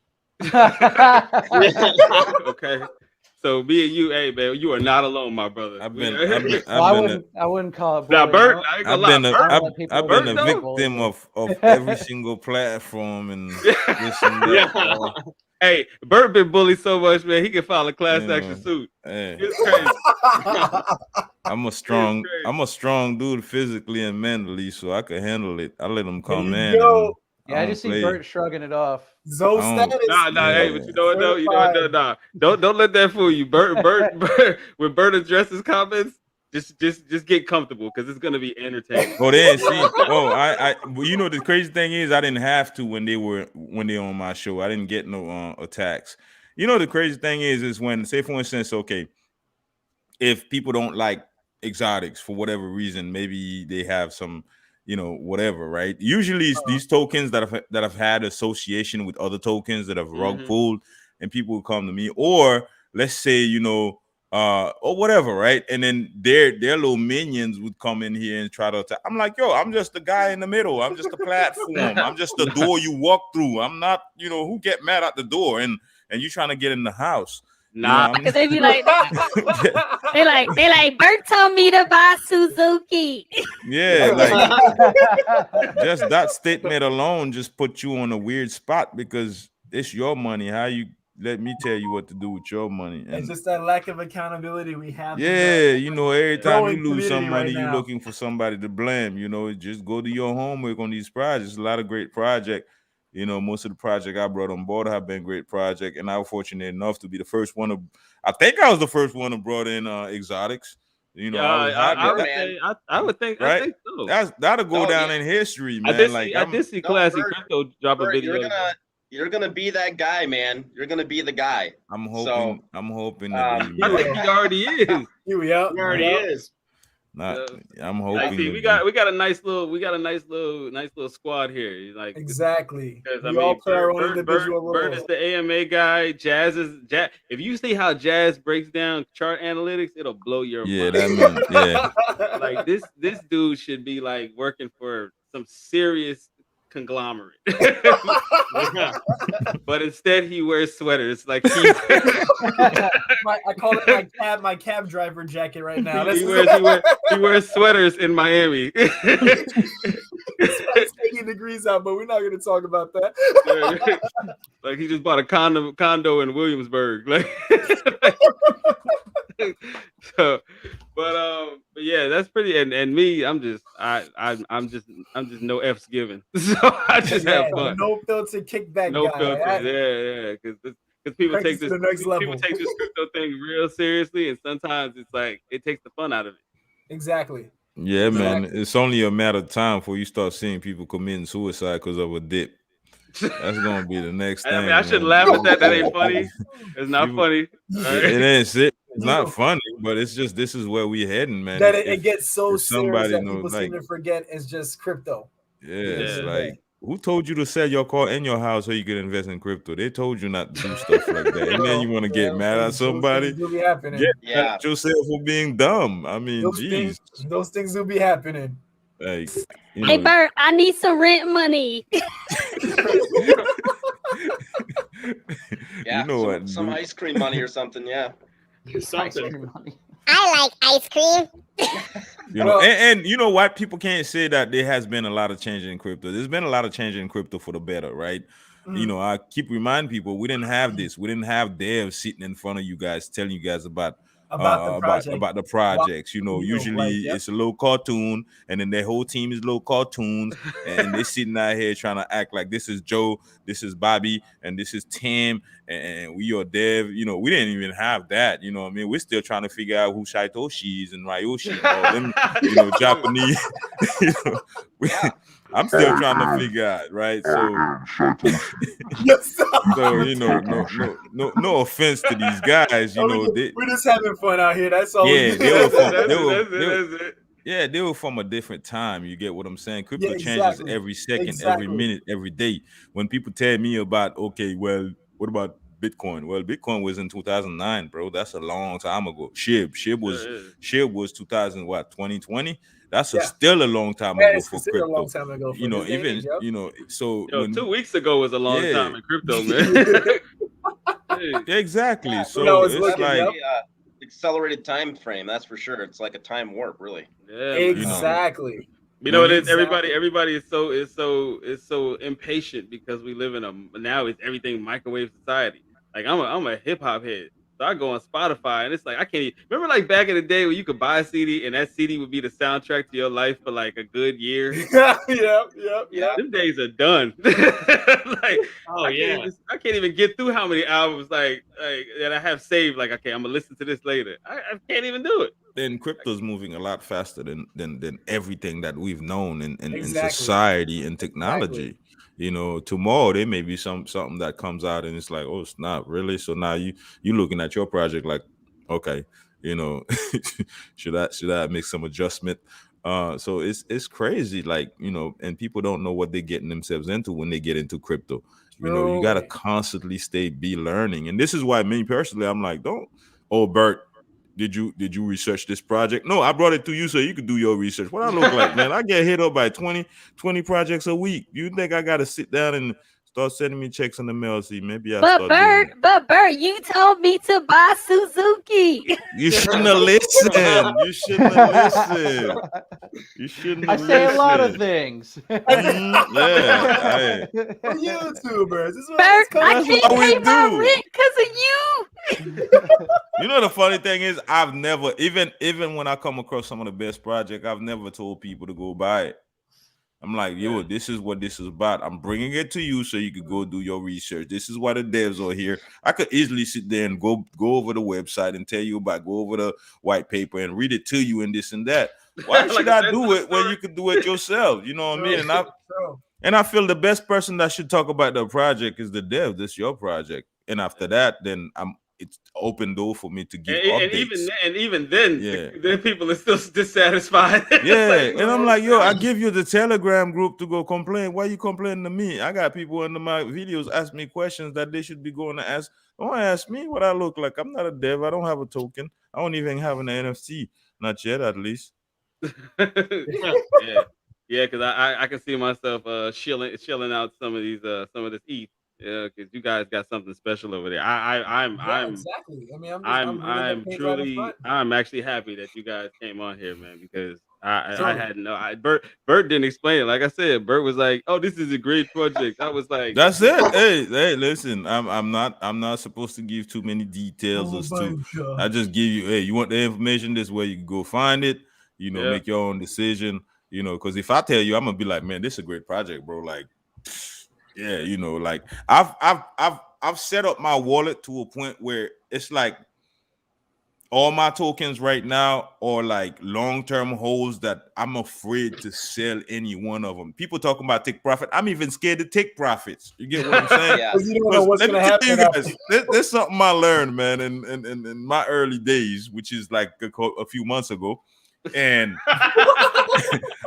Okay. So me and you, hey man, you are not alone, my brother. I wouldn't call it bullying. Now, Bert, I ain't gonna lie. I've been a victim of every single platform and this and that. Hey, Bert been bullied so much, man. He can file a class action suit. Hey. It's crazy. I'm a strong dude physically and mentally, so I could handle it. I let them come in. Yeah, I just see Bert shrugging it off. Zoe status. Hey, but you know what though? Don't let that fool you. Bert, when Bert addresses comments, just get comfortable because it's gonna be entertaining. Oh, then see. The crazy thing is I didn't have to when they were on my show. I didn't get no attacks. The crazy thing is when, say for instance, okay, if people don't like Exotix for whatever reason, maybe they have some, whatever, right? Usually it's these tokens that have had association with other tokens that have rug pulled, and people will come to me, or let's say, or whatever, right? And then their little minions would come in here and try to attack. I'm like, yo, I'm just the guy in the middle. I'm just a platform. I'm just the door you walk through. I'm not, who get mad at the door and you trying to get in the house. Nah, because they be like, they like, Bert told me to buy Suzuki. Yeah, like just that statement alone just put you on a weird spot because it's your money. How you let me tell you what to do with your money? And it's just that lack of accountability we have. Yeah, every time you lose some money, you're looking for somebody to blame. Just go do your homework on these projects. A lot of great projects. You know, most of the project I brought on board have been great project, and I was fortunate enough to be the first one to. I think I was the first one to brought in Exotix. You know, I was happy. I would think, right? I think so. That'll go down in history, man. I did see Classy Crypto drop a video. You're gonna be that guy, man. You're gonna be the guy. I'm hoping. I'm hoping that I think he already is. He already is. I'm hoping. See, we got a nice little squad here. Like exactly. Because we all play our own individual roles. Bird is the AMA guy. Jazz. If you see how Jazz breaks down chart analytics, it'll blow your mind. That Like this dude should be like working for some serious conglomerate. But instead he wears sweaters. Like I call it my cab driver jacket right now. he wears sweaters in Miami. It's 80 degrees out, but we're not going to talk about that. Like he just bought a condo in Williamsburg. Like so, but yeah, that's pretty. And me, I'm just no F's given. So I just have fun. No filter kickback. No guy. filter. Yeah. Because people take this crypto thing real seriously, and sometimes it's like it takes the fun out of it. Exactly. Yeah, man. It's only a matter of time before you start seeing people committing suicide because of a dip. That's gonna be the next thing. I mean, I shouldn't laugh at that. That ain't funny. It's not funny. It ain't. It's not funny, but it's just this is where we're heading, man. That it gets so serious that knows, people seem to forget it's just crypto. Yeah, it's like who told you to sell your car and your house so you can invest in crypto? They told you not to do stuff like that, and then you want to get mad at somebody. Those things will be happening. Get mad at yourself for being dumb. I mean, those things will be happening. Like, hey, Bert, I need some rent money. Yeah, you know what? Some ice cream money or something. Yeah, something. I like ice cream. You know, and you know what? People can't say that there has been a lot of change in crypto. There's been a lot of change in crypto for the better, right? You know, I keep reminding people we didn't have this. We didn't have devs sitting in front of you guys telling you guys about the projects. You know, usually it's a little cartoon, and then their whole team is little cartoons, and they're sitting out here trying to act like this is Joe, this is Bobby, and this is Tim, and we are dev. You know, we didn't even have that. You know what I mean? We're still trying to figure out who Saitoshi is and Ryoshi and all them, you know, Japanese. You know, I'm still trying to figure out, right? So, so you know, no offense to these guys, you know, we're just having fun out here. That's all. Yeah, they were from a different time. You get what I'm saying? Crypto changes every second, every minute, every day. When people tell me about, okay, well, what about Bitcoin? Well, Bitcoin was in 2009, bro. That's a long time ago. SHIB was 2020. That's still a long time ago for crypto. A long time ago for you know, even age, you know, so 2 weeks ago was a long time in crypto, man. Exactly. So it's like accelerated time frame. That's for sure. It's like a time warp, really. Yeah, exactly. You know, everybody is so impatient because we live in now it's everything microwave society. Like I'm a hip hop head. So I go on Spotify and it's like I can't even remember like back in the day when you could buy a CD and that CD would be the soundtrack to your life for like a good year. Yeah. Them days are done. Like I can't even get through how many albums like that I have saved. Like, okay, I'm gonna listen to this later. I can't even do it. Then crypto's moving a lot faster than everything that we've known in society and technology. Exactly. You know, tomorrow there may be something that comes out and it's like, oh, it's not really. So now you looking at your project like, okay, you know, should I make some adjustment? So it's crazy, like, you know, and people don't know what they're getting themselves into when they get into crypto. You know, you gotta constantly be learning, and this is why me personally, I'm like, Bert, did you research this project? No, I brought it to you so you could do your research. What I look like, man? I get hit up by 20 projects a week. You think I got to sit down and start sending me checks in the mail? See, maybe But Bert, you told me to buy Suzuki. You shouldn't have listened. You shouldn't have listened. I say a lot of things. Yeah. YouTubers. Bert, I can't pay my rent because of you. You know the funny thing is, I've never, even when I come across some of the best projects, I've never told people to go buy it. I'm like, yo, this is what this is about. I'm bringing it to you so you could go do your research. This is why the devs are here. I could easily sit there and go over the website and tell you go over the white paper and read it to you and this and that. Why should I do it when you could do it yourself? You know what I mean? And I feel the best person that should talk about the project is the dev. This is your project. And after that, then it's open door for me to give updates. And even then, then people are still dissatisfied. Yeah, like, and I'm like, yo, I give you the Telegram group to go complain. Why you complaining to me? I got people under my videos ask me questions that they should be going to ask. Don't ask me what I look like. I'm not a dev. I don't have a token. I don't even have an NFT. Not yet, at least. Yeah, because I can see myself shilling out some of these some of this ETH. Yeah, because you guys got something special over there. I'm exactly. I mean, I'm actually happy that you guys came on here, man, because I had Bert didn't explain it. Like I said, Bert was like, "Oh, this is a great project." I was like, "That's it." Hey, listen, I'm not supposed to give too many details I just give you, hey, you want the information this way, you can go find it. You know, make your own decision. You know, because if I tell you, I'm gonna be like, man, this is a great project, bro. Like, yeah, you know, like I've set up my wallet to a point where it's like all my tokens right now are like long-term holds that I'm afraid to sell any one of them. People talking about take profit. I'm even scared to take profits. You get what I'm saying? You don't know what's gonna happen. There's something I learned, man, in my early days, which is like a few months ago. And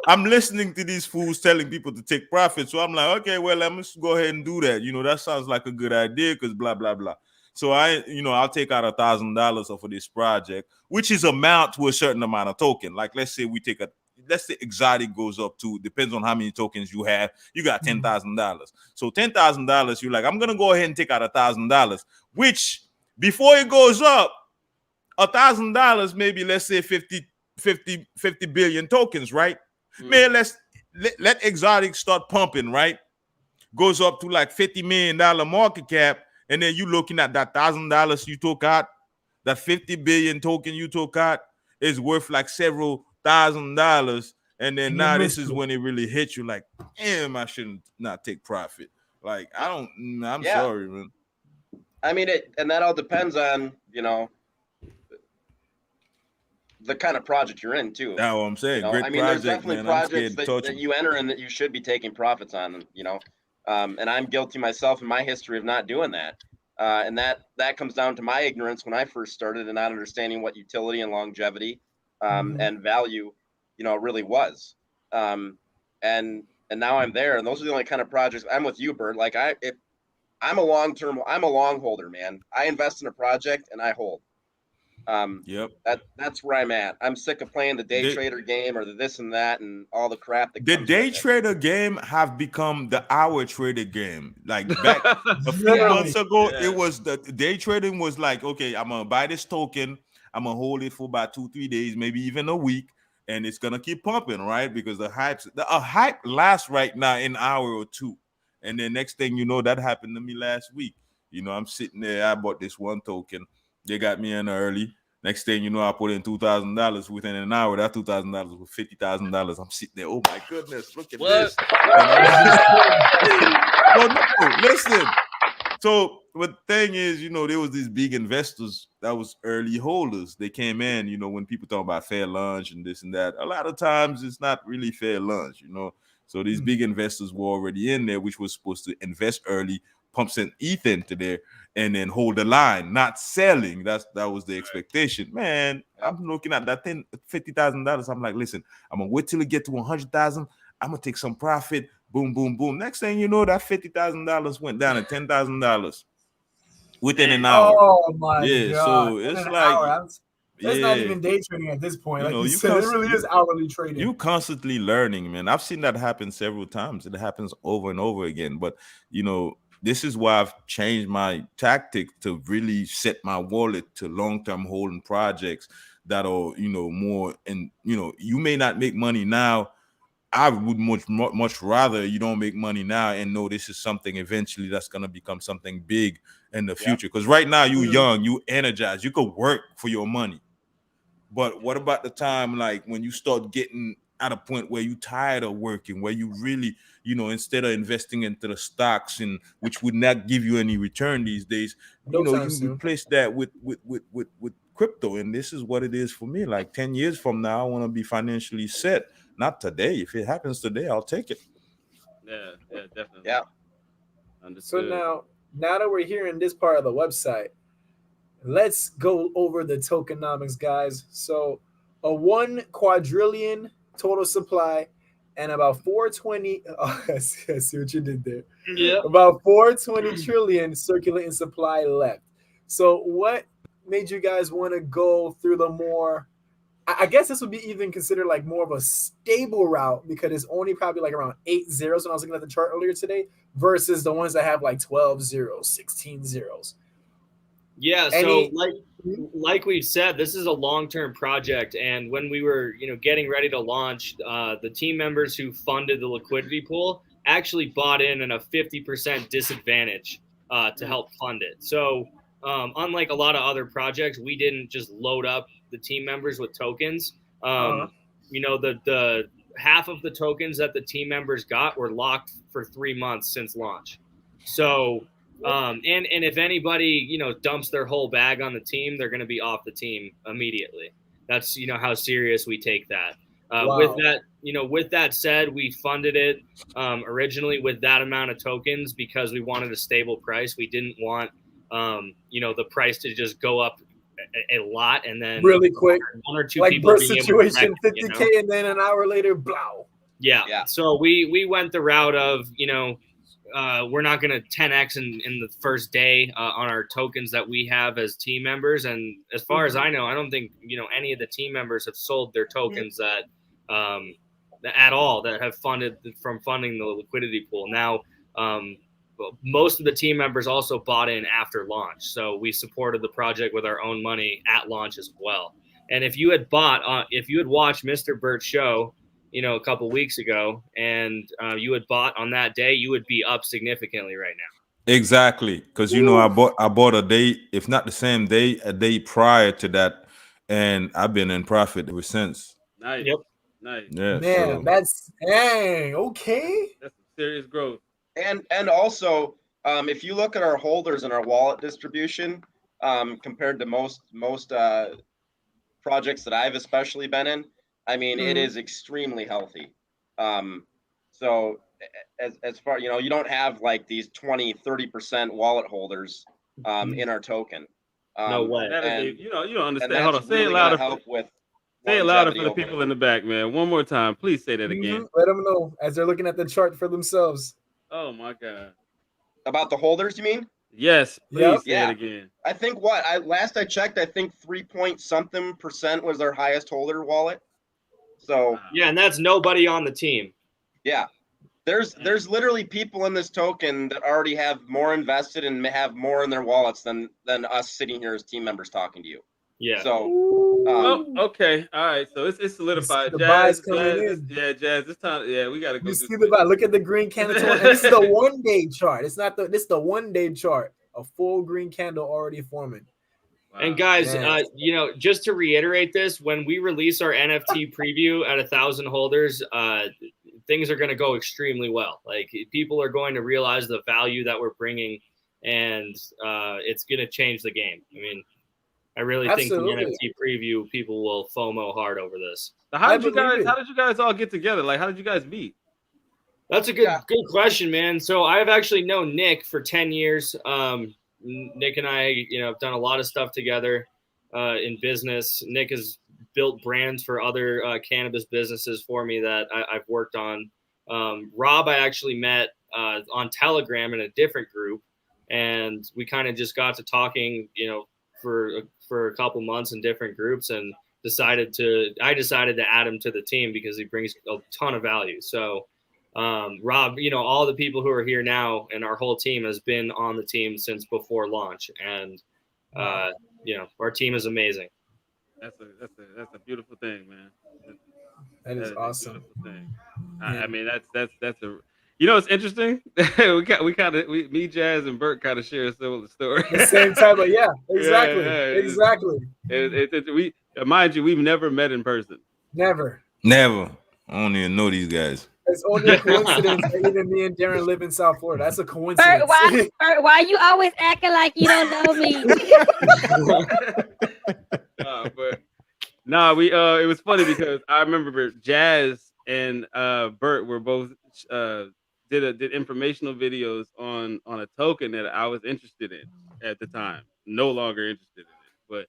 I'm listening to these fools telling people to take profit. So I'm like, okay, well, let me go ahead and do that. You know, that sounds like a good idea because blah, blah, blah. So I'll take out $1,000 off of this project, which is amount to a certain amount of token. Like, let's say Exotix goes up to, depends on how many tokens you have. You got $10,000. So $10,000, you're like, I'm going to go ahead and take out $1,000, which before it goes up, $1,000, maybe let's say 50 billion tokens, right? Man, let Exotix start pumping, right? Goes up to like $50 million market cap, and then you looking at that $1,000 you took out, that 50 billion token you took out is worth like several $1,000s, and then now this is when it really hits you like, damn, I shouldn't not take profit. Like, I'm sorry, man. I mean, and that all depends on, you know, the kind of project you're in too. That's what I'm saying. You know? I mean, there's definitely projects that you enter and that you should be taking profits on, you know. And I'm guilty myself in my history of not doing that. And that comes down to my ignorance when I first started and not understanding what utility and longevity and value, you know, really was. And now I'm there, and those are the only kind of projects. I'm with you, Bert. Like I'm a long holder, man. I invest in a project and I hold. That's where I'm at. I'm sick of playing the day trader game or the this and that and all the crap that the day trader game have become the hour trader game. Like back a few months ago, it was the day trading was like, okay, I'm gonna buy this token, I'm gonna hold it for about 2-3 days, maybe even a week, and it's gonna keep pumping, right? Because the hype lasts right now an hour or two, and then next thing you know, that happened to me last week. You know, I'm sitting there, I bought this one token. They got me in early. Next thing you know, I put in $2,000 within an hour. That $2,000 was $50,000. I'm sitting there. Oh my goodness, look at this. Well, no, listen. So the thing is, you know, there was these big investors that was early holders. They came in, you know, when people talk about fair lunch and this and that. A lot of times it's not really fair lunch, you know. So these big investors were already in there, which was supposed to invest early, pump some ETH into there, and then hold the line, not selling. That was the expectation. Man, I'm looking at that $50,000. I'm like, listen, I'm gonna wait till it get to 100,000. I'm gonna take some profit. Boom, boom, boom. Next thing you know, that $50,000 went down to $10,000 within an hour. Oh my god! So it's like it's not even day trading at this point. You know, you said, it really is hourly trading. You constantly learning, man. I've seen that happen several times. It happens over and over again. But you know, this is why I've changed my tactic to really set my wallet to long-term holding projects that are, you know, more. And you know, you may not make money now. I would much rather you don't make money now and know this is something eventually that's gonna become something big in the future. Because right now you young, you energized, you could work for your money. But what about the time like when you start getting at a point where you're tired of working, where you really, instead of investing into the stocks and which would not give you any return these days, No time you soon. replace that with crypto. And this is what it is for me. Like 10 years from now, I want to be financially set. Not today. If it happens today, I'll take it. Yeah, definitely. Yeah. Understood. So now that we're here in this part of the website, let's go over the tokenomics, guys. So a 1 quadrillion total supply and about 420. Oh, I see what you did there. Yeah. About 420 trillion circulating supply left. So what made you guys want to go through the more, I guess this would be even considered like more of a stable route because it's only probably like around 8 zeros when I was looking at the chart earlier today versus the ones that have like 12 zeros, 16 zeros. Yeah, so like we've said, this is a long-term project, and when we were, getting ready to launch, the team members who funded the liquidity pool actually bought in at a 50% disadvantage to help fund it. So unlike a lot of other projects, we didn't just load up the team members with tokens. The half of the tokens that the team members got were locked for 3 months since launch. So and if anybody dumps their whole bag on the team, they're going to be off the team immediately. That's how serious we take that. With that said, we funded it originally with that amount of tokens because we wanted a stable price. We didn't want the price to just go up a lot and then really quick, one or two like people burst being able to situation, wreck it, 50K, and then an hour later, blow. Yeah. So we went the route of we're not going to 10x in the first day on our tokens that we have as team members. And as far as I know, I don't think, any of the team members have sold their tokens that at all that have funding the liquidity pool. Now, most of the team members also bought in after launch. So we supported the project with our own money at launch as well. And if you had watched Mr. Burt's show, a couple weeks ago, and you had bought on that day, you would be up significantly right now. Exactly, because I bought a day, if not the same day, a day prior to that, and I've been in profit ever since. Nice. Yep. Nice. Yeah, Man, that's okay. That's some serious growth. And also, if you look at our holders and our wallet distribution, compared to most projects that I've especially been in, I mean, it is extremely healthy. So as far, you don't have like these 20-30% wallet holders in our token. No way. You don't understand. And Hold on, say it louder. Say it louder for the people in the back, man. One more time. Please say that again. Let them know as they're looking at the chart for themselves. Oh my God. About the holders, you mean? Yes, please say it again. I think last I checked, I think 3-point-something% was our highest holder wallet. So yeah, and that's nobody on the team. Yeah. There's literally people in this token that already have more invested and have more in their wallets than us sitting here as team members talking to you. Yeah. So okay. All right. So it's solidified. Jazz, Jazz. This time, we gotta go. You see the buy. Look at the green candle. This is the 1 day chart. It's not this is the 1 day chart. A full green candle already forming. Wow. And guys, just to reiterate this, when we release our NFT preview at 1,000 holders, things are going to go extremely well. Like people are going to realize the value that we're bringing, and it's going to change the game. I mean, I really think the NFT preview people will FOMO hard over this. So how did you guys all get together? Like, how did you guys meet? That's a good question, man. So I've actually known Nick for 10 years. Nick and I, have done a lot of stuff together in business. Nick has built brands for other cannabis businesses for me that I've worked on. Rob, I actually met on Telegram in a different group, and we kind of just got to talking, for a couple months in different groups, and I decided to add him to the team because he brings a ton of value. So Rob, all the people who are here now and our whole team has been on the team since before launch, and our team is amazing. That's a beautiful thing, man. That is awesome. Thing. I mean, that's a. It's interesting. me, Jazz, and Bert kind of share a similar story. The same type of exactly. Exactly. We mind you, we've never met in person. Never. I don't even know these guys. It's only a coincidence that even me and Darren live in South Florida. That's a Bert, coincidence. why you always acting like you don't know me? But it was funny because I remember Jazz and Bert were both did informational videos on a token that I was interested in at the time. No longer interested in it, but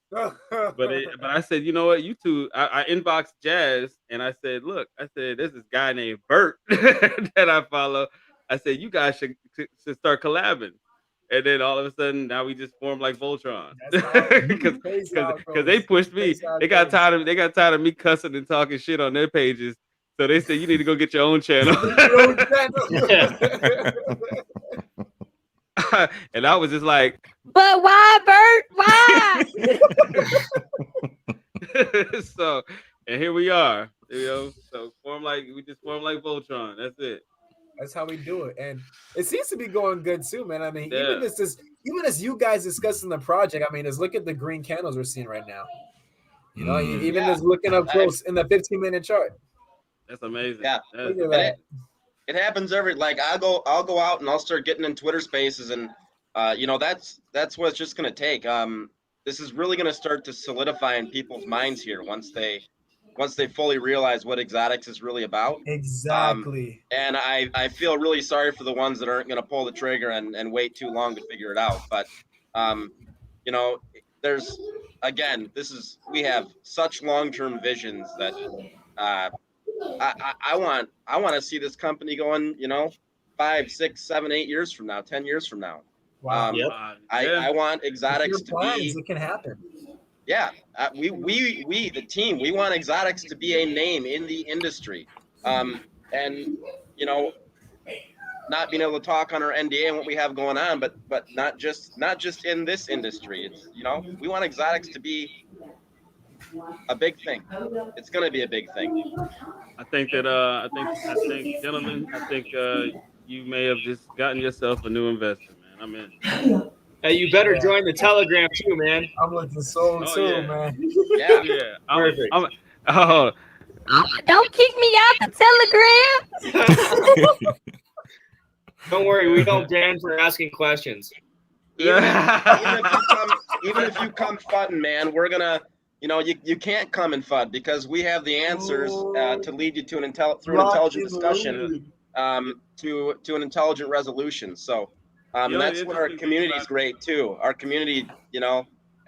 I said, you know what, you two. I inboxed Jazz and I said, look, I said there's this guy named Bert that I follow. I said you guys should start collabing. And then all of a sudden, now we just formed like Voltron because they pushed me. They got tired of me cussing and talking shit on their pages. So they said you need to go get your own channel. And I was just like, but why, Bert? Why? So, and here we are. You know, so we just formed like Voltron. That's it. That's how we do it, and it seems to be going good too, man. I mean, Yeah. even as you guys discussing the project, I mean, just look at the green candles we're seeing right now. You know, even just looking up close in the 15-minute chart. That's amazing. Yeah. Look at that. It happens I'll go out and I'll start getting in Twitter Spaces, and that's what it's just gonna take. This is really gonna start to solidify in people's minds here once they fully realize what Exotix is really about. Exactly. And I feel really sorry for the ones that aren't going to pull the trigger and wait too long to figure it out. But, we have such long-term visions that I want to see this company going, 5, 6, 7, 8 years from now, 10 years from now. Wow. I want Exotix to be. It can happen. Yeah, we the team, we want Exotix to be a name in the industry, and not being able to talk on our NDA and what we have going on, but not just in this industry. It's we want Exotix to be a big thing. It's going to be a big thing. I think gentlemen, you may have just gotten yourself a new investor, man. I'm in. Hey, you better join the Telegram too, man. I'm looking too, man. Yeah. Perfect. Don't kick me out the Telegram. Don't worry, we don't ban for asking questions. Even if you come FUD, man, we're gonna, you can't come and FUD because we have the answers to lead you to an intelligent discussion, to an intelligent resolution. So. That's what our community is great too. Our community,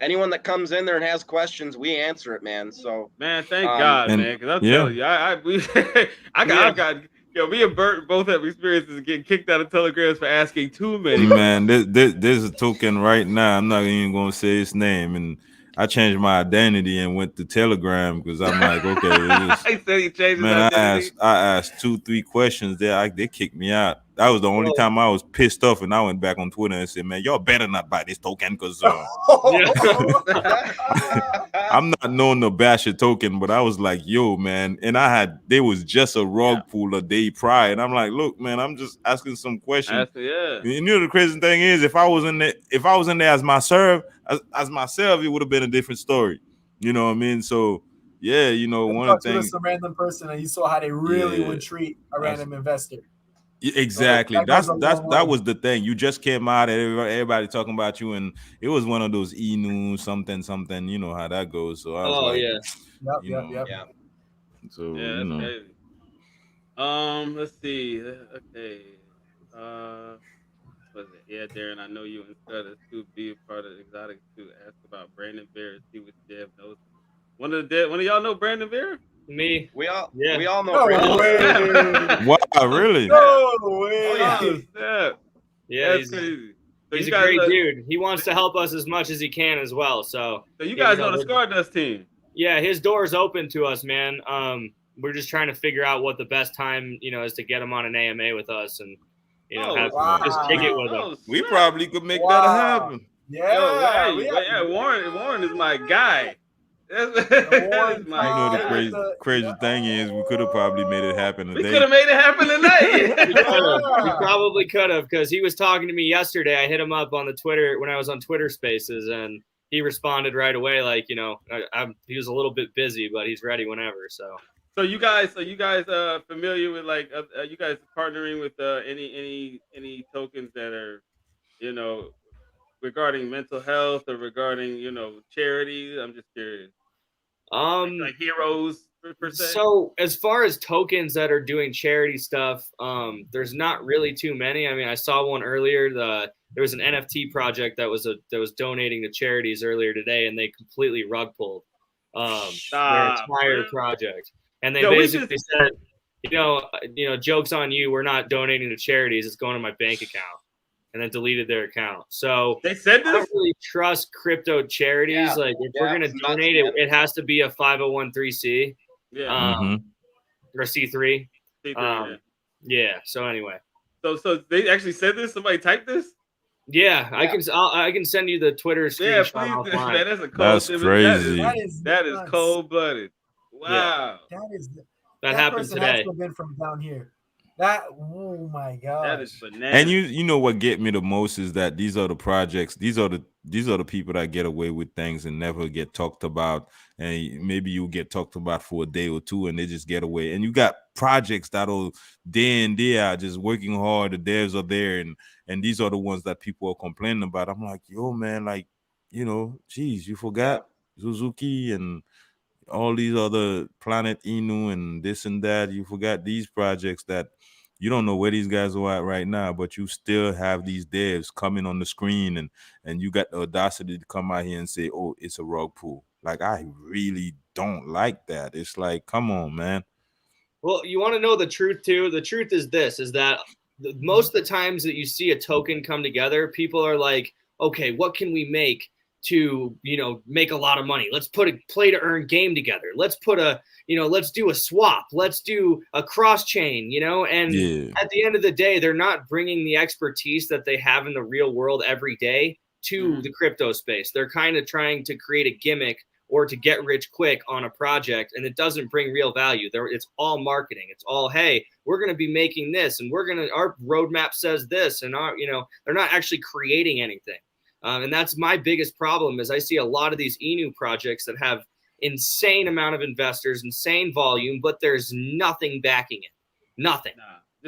anyone that comes in there and has questions, we answer it, man. So, man, thank God, man, because I'm telling you, me and Bert both have experiences of getting kicked out of Telegrams for asking too many. Man, there's a token right now. I'm not even gonna say his name, and I changed my identity and went to Telegram because I'm like, okay. He said he changed his identity. I asked 2-3 questions there. They kicked me out. That was the only time I was pissed off, and I went back on Twitter and said, "Man, y'all better not buy this token because I'm not known to bash a token." But I was like, "Yo, man," and there was just a rug pull a day prior, and I'm like, "Look, man, I'm just asking some questions." You know the crazy thing is, if I was in there as myself, it would have been a different story. You know what I mean? So. Yeah, one of the things. Some random person, and you saw how they really would treat a random investor. Exactly. That was the thing. You just came out, and everybody talking about you, and it was one of those news something. You know how that goes. So I was Yep. So crazy. Let's see. Okay. Was it? Yeah, Darren. I know you and Stutters to be a part of Exotix to ask about Brandon Vera. See what Jeff knows. One of y'all know Brandon Vera? Me. We all know Brandon Vera. Wow, really? No way. Yeah, that's crazy. So he's a great dude. He wants to help us as much as he can as well. So you guys know the Stardust team. Yeah, his door's open to us, man. We're just trying to figure out what the best time, is to get him on an AMA with us and just kick it with him. We probably could make that happen. Yeah. Warren is my guy. The crazy thing is, we could have probably made it happen today. We could have made it happen tonight. We probably could have, because he was talking to me yesterday. I hit him up on the Twitter when I was on Twitter Spaces, and he responded right away. Like, he was a little bit busy, but he's ready whenever. So So you guys familiar with like you guys partnering with any tokens that are you know regarding mental health or regarding charity? I'm just curious. Like heroes per se. So as far as tokens that are doing charity stuff, there's not really too many. I mean, I saw one earlier. There was an NFT project that was donating to charities earlier today, and they completely rug pulled their entire project. And they basically said, jokes on you. We're not donating to charities. It's going to my bank account. And then deleted their account. So they said this? I don't really trust crypto charities. Yeah. Like if we're gonna donate it, it has to be a 501(c)(3). Yeah. Or C3. C3 yeah. So anyway. So they actually said this? Somebody typed this? Yeah, I can send you the Twitter screenshot. Yeah, please, man. That's a cold. That's crazy. That is cold blooded. Wow. Yeah. That happened person today. Has to have been from down here. Oh my god. That is bananas. And you know what get me the most is that these are the projects, these are the people that get away with things and never get talked about. And maybe you get talked about for a day or two and they just get away. And you got projects that'll day in, day out just working hard. The devs are there, and these are the ones that people are complaining about. I'm like, yo, man, like, geez, you forgot Suzuki and all these other Planet Inu and this and that. You forgot these projects that you don't know where these guys are at right now, but you still have these devs coming on the screen and you got the audacity to come out here and say, oh, it's a rug pull. Like, I really don't like that. It's like, come on, man. Well, you want to know the truth too? The truth is this, is that most of the times that you see a token come together, people are like, okay, what can we make to make a lot of money? Let's put a play to earn game together. Let's put let's do a swap. Let's do a cross chain, and at the end of the day, they're not bringing the expertise that they have in the real world every day to the crypto space. They're kind of trying to create a gimmick or to get rich quick on a project, and it doesn't bring real value. It's all marketing. It's all, hey, we're going to be making this, and our roadmap says this, and they're not actually creating anything. And that's my biggest problem is I see a lot of these Inu projects that have insane amount of investors, insane volume, but there's nothing backing it. Nothing.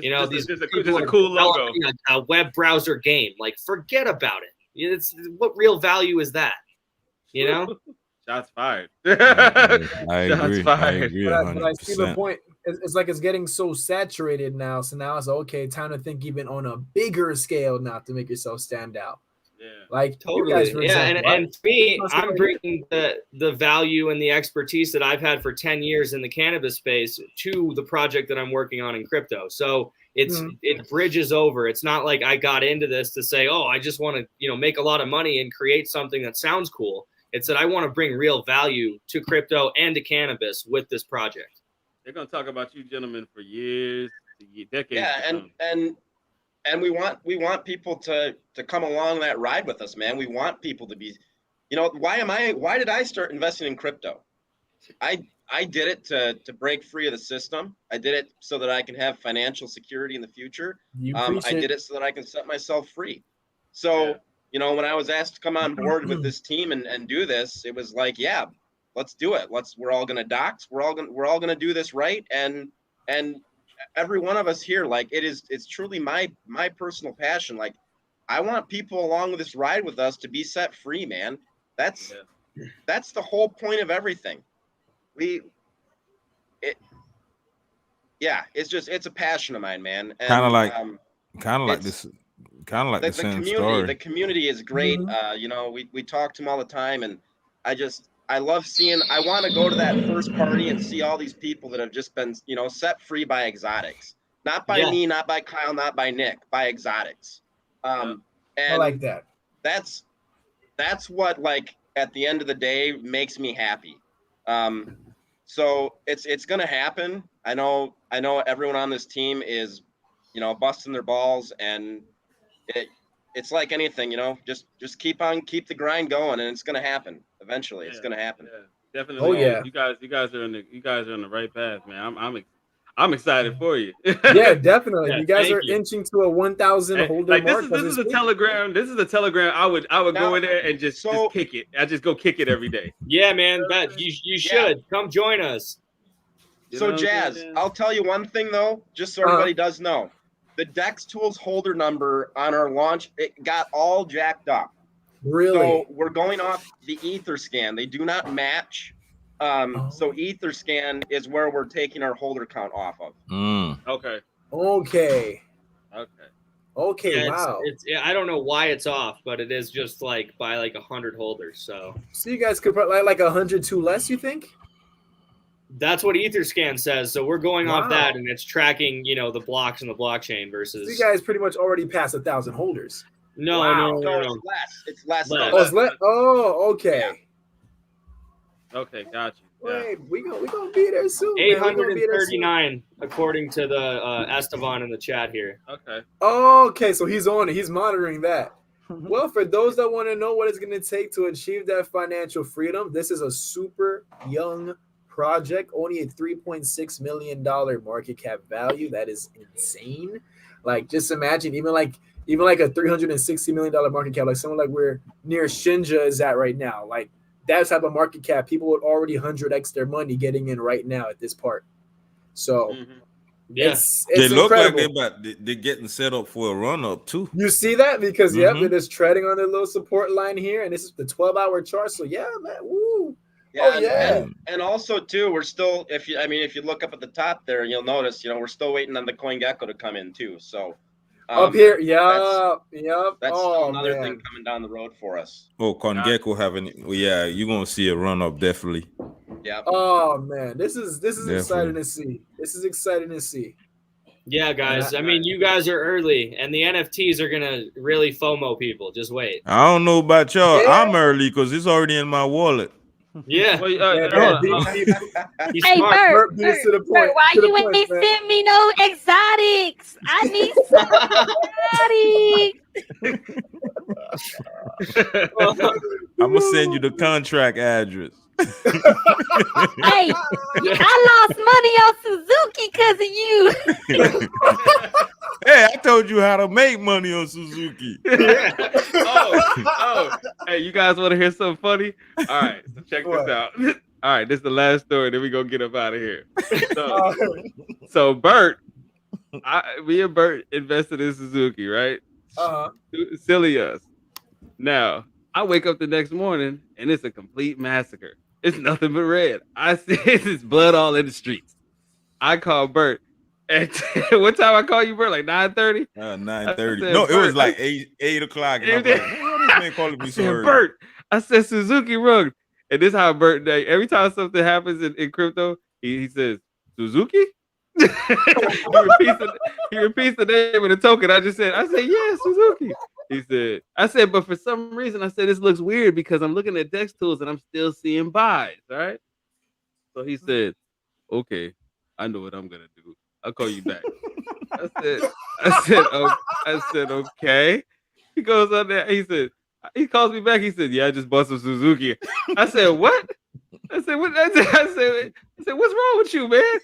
Just a cool logo. A web browser game. Like, forget about it. What real value is that? Shots fired. I agree. But I see the point. It's like it's getting so saturated now. So now it's okay. Time to think even on a bigger scale now to make yourself stand out. Yeah, like totally. You guys, for example, and for me, I'm bringing the value and the expertise that I've had for 10 years in the cannabis space to the project that I'm working on in crypto. So it bridges over. It's not like I got into this to say, oh, I just want to make a lot of money and create something that sounds cool. It's that I want to bring real value to crypto and to cannabis with this project. They're gonna talk about you gentlemen for years, decades. Yeah, and we want people to come along that ride with us, man. We want people to be, why did I start investing in crypto? I did it to break free of the system. I did it so that I can have financial security in the future. I did it so that I can set myself free. So, when I was asked to come on board with this team and do this, it was like, yeah, let's do it. We're all gonna dox. We're all gonna do this right. And every one of us here, like, it's truly my personal passion. Like, I want people along with this ride with us to be set free, man. That's the whole point of everything. It's a passion of mine, man. Kind of like the same community. story. The community is great. We talk to them all the time, and I love seeing. I want to go to that first party and see all these people that have just been, set free by Exotix. Not by me, not by Kyle, not by Nick, by Exotix. And I like that. That's what, like, at the end of the day makes me happy. So it's gonna happen. I know everyone on this team is, busting their balls, and it's like anything, just keep the grind going, and it's gonna happen eventually. It's gonna happen. Yeah, definitely. Oh yeah, you guys are on the right path, man. I'm excited for you. Yeah, definitely. You guys are inching to a 1,000 holder mark. This is a Telegram. This is a Telegram. I would go in there and just kick it. I just go kick it every day. Yeah, man. You should come join us. So Jazz, I'll tell you one thing though, just so everybody does know. The Dex Tools holder number on our launch, it got all jacked up. Really? So we're going off the Etherscan. They do not match. So Etherscan is where we're taking our holder count off of. Okay. Okay. Yeah, Wow. It's I don't know why it's off, but it is just like by like 100 holders. So you guys could put like 102 less, you think? That's what Etherscan says. So we're going off that, and it's tracking, the blocks in the blockchain versus. So you guys pretty much already passed 1,000 holders. No. It's less. It's less. Oh, okay. Yeah. Okay, got you. Wait, we gonna be there soon. 839, according to the Esteban in the chat here. Okay. Okay, so he's on it. He's monitoring that. Well, for those that want to know what it's going to take to achieve that financial freedom, this is a super young project, only a $3.6 million market cap value. That is insane. Like, just imagine, even like a $360 million market cap, like someone like where near Shinja is at right now. Like, that type of market cap, people would already 100x their money getting in right now at this part. So, it's they look incredible. like they're getting set up for a run up too. You see that? Because they're just treading on their little support line here, and this is the 12-hour chart. So yeah, man, woo. Yeah, and also too, we're still if you look up at the top there, you'll notice we're still waiting on the CoinGecko to come in too. So up here, that's still another thing coming down the road for us. Oh, CoinGecko you're gonna see a run up definitely. Yeah. Oh man, this is exciting to see. This is exciting to see. Yeah, guys. I mean, you guys are early, and the NFTs are gonna really FOMO people. Just wait. I don't know about y'all. Yeah. I'm early because it's already in my wallet. Yeah. Hey, Bert, why you ain't send me no exotics? I need some exotics. I'm gonna send you the contract address. Hey, I lost money on Suzuki because of you. Hey, I told you how to make money on Suzuki. Hey, you guys want to hear something funny? All right, so check this out. All right, this is the last story, then we gonna get up out of here. So Bert, me and Bert invested in Suzuki, right? Silly us. Now, I wake up the next morning and it's a complete massacre. It's nothing but red. I see it's blood all in the streets. I call Bert. And what time I call you, Bert? Like 9:30? 9:30. No, it was like 8 o'clock. And I was like, this man calling me so early? Bert, I said Suzuki rug. And this is how Bert, every time something happens in crypto, he says, Suzuki? he repeats the name of the token. I said, yeah, Suzuki. I said, but for some reason, I said, this looks weird because I'm looking at Dex Tools and I'm still seeing buys, all right? So he said, okay, I know what I'm going to do. I'll call you back. I said, okay. He goes on there. He calls me back. He said, yeah, I just bought some Suzuki. I said, what? I said, what's wrong with you, man?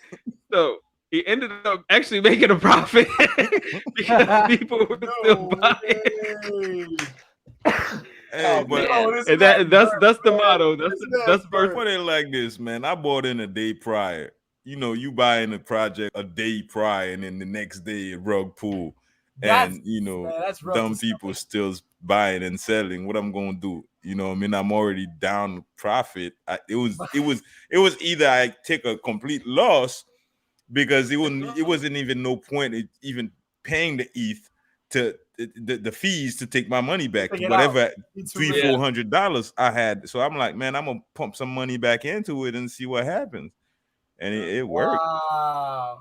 So he ended up actually making a profit because people were still buying. Hey, that's the motto. That's Bert. Put it like this, man. I bought in a day prior. You buy in a project a day prior, and then the next day it rug pull, and dumb people still buying and selling. What I'm gonna do? I'm already down profit. It was either I take a complete loss because it wasn't even no point in even paying the ETH to the fees to take my money back to whatever $300-400 I had. So I'm like, man, I'm gonna pump some money back into it and see what happens. And it worked.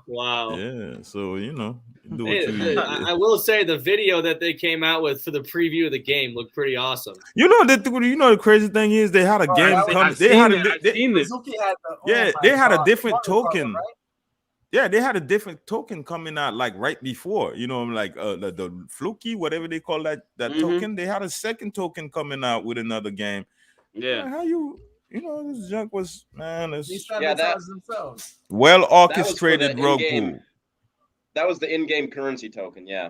Wow. Yeah. So do I will say the video that they came out with for the preview of the game looked pretty awesome. The crazy thing is they had a game come. They had a different token. Right? Yeah, they had a different token coming out like right before. Like the Fluky, whatever they call that token. They had a second token coming out with another game. Yeah. How you? This junk was, man. Themselves. Well orchestrated rug pull. That was the in-game currency token, yeah.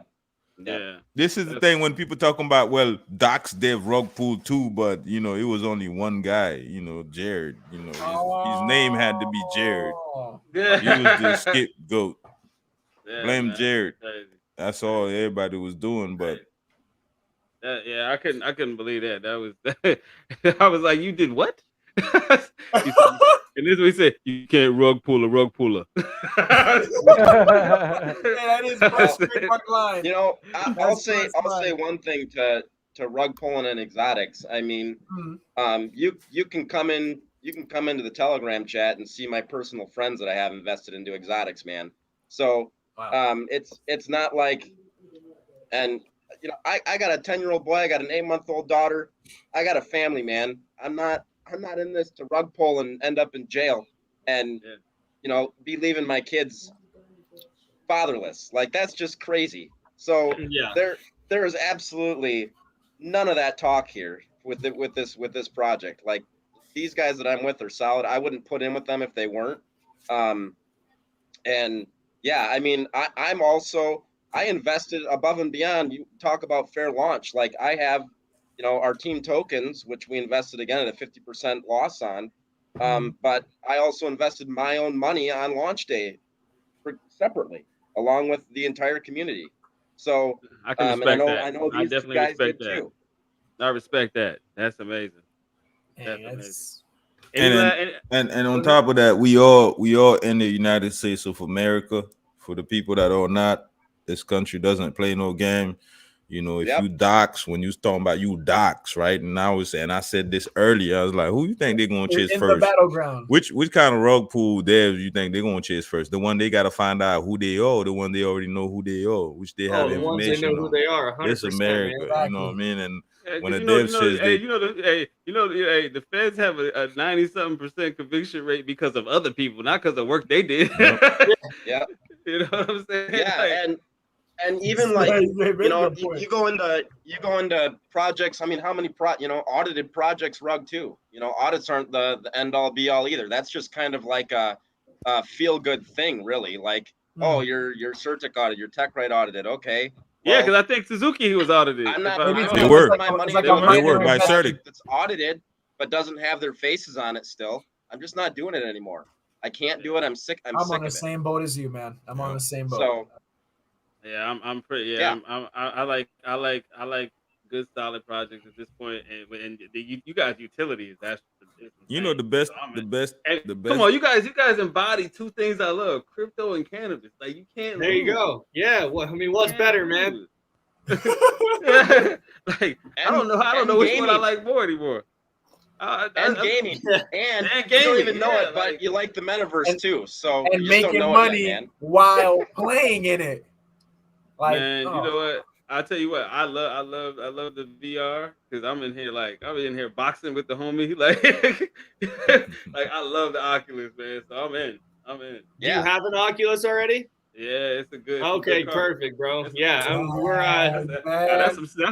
Yeah. This is the thing when people talking about, well, Doc's Dev rug pull too, but it was only one guy, Jared. His name had to be Jared. Yeah. He was the scapegoat. Yeah, Blame man. Jared. Crazy. That's all everybody was doing, but Yeah, I couldn't believe that. That was I was like, you did what? He said, and this is what he said, you can't rug pull a rug puller. That is my trademark line. I'll say one thing to rug pulling and exotics. I mean, you can come into the Telegram chat and see my personal friends that I have invested into exotics, man. So it's not like, and I got a 10-year-old boy, I got an 8-month-old daughter, I got a family, man. I'm not in this to rug pull and end up in jail and be leaving my kids fatherless. Like, that's just crazy. So there is absolutely none of that talk here with this project. Like, these guys that I'm with are solid. I wouldn't put in with them if they weren't. And yeah, I mean, I invested above and beyond. You talk about fair launch. Like, I have, our team tokens, which we invested again at a 50% loss on. But I also invested my own money on launch day separately, along with the entire community. So I can respect that. I know I these definitely guys respect did that. too. I respect that. That's amazing. Hey, That's amazing. And on top of that, we all in the United States of America. For the people that are not, this country doesn't play no game. If you dox, when you was talking about you dox, right? And I said this earlier, I was like, who you think they're gonna chase in first? The battleground. Which kind of rug pull devs you think they're gonna chase first? The one they gotta find out who they are, the one they already know who they are, which they have the ones information they know who on. they are, 100%, It's America, man. you know what I mean? And when a the feds have a 90-something% conviction rate because of other people, not because of work they did. Yeah. You know what I'm saying? Yeah, and even like you go into projects. I mean, how many audited projects rug too? Audits aren't the end all be all either. That's just kind of like a feel good thing, really. Like, oh, your Certic audit, your TechRite audited. Okay. Yeah, because I think Suzuki was audited. I'm not. They were My money they were by Certic. That's audited, but doesn't have their faces on it still. I'm just not doing it anymore. I can't do it. I'm sick. I'm sick on the same boat as you, man. I'm on the same boat. So, yeah, I'm pretty. Yeah, I like good solid projects at this point, and you guys utilities. That's the best. Come on, you guys embody two things I love: crypto and cannabis. Like, you can't. There you go. Yeah. Well, I mean, what's better, man? Like, I don't know which one I like more anymore. Gaming, and gaming, you don't even know it, but you like the metaverse too. So and you making don't know money it yet, man. while playing in it. Like, man, you know what? I'll tell you what. I love the VR because I'm in here boxing with the homie. Like, like, I love the Oculus, man. So I'm in. Yeah. Do you have an Oculus already? Yeah, it's a good. Okay, perfect, bro. That's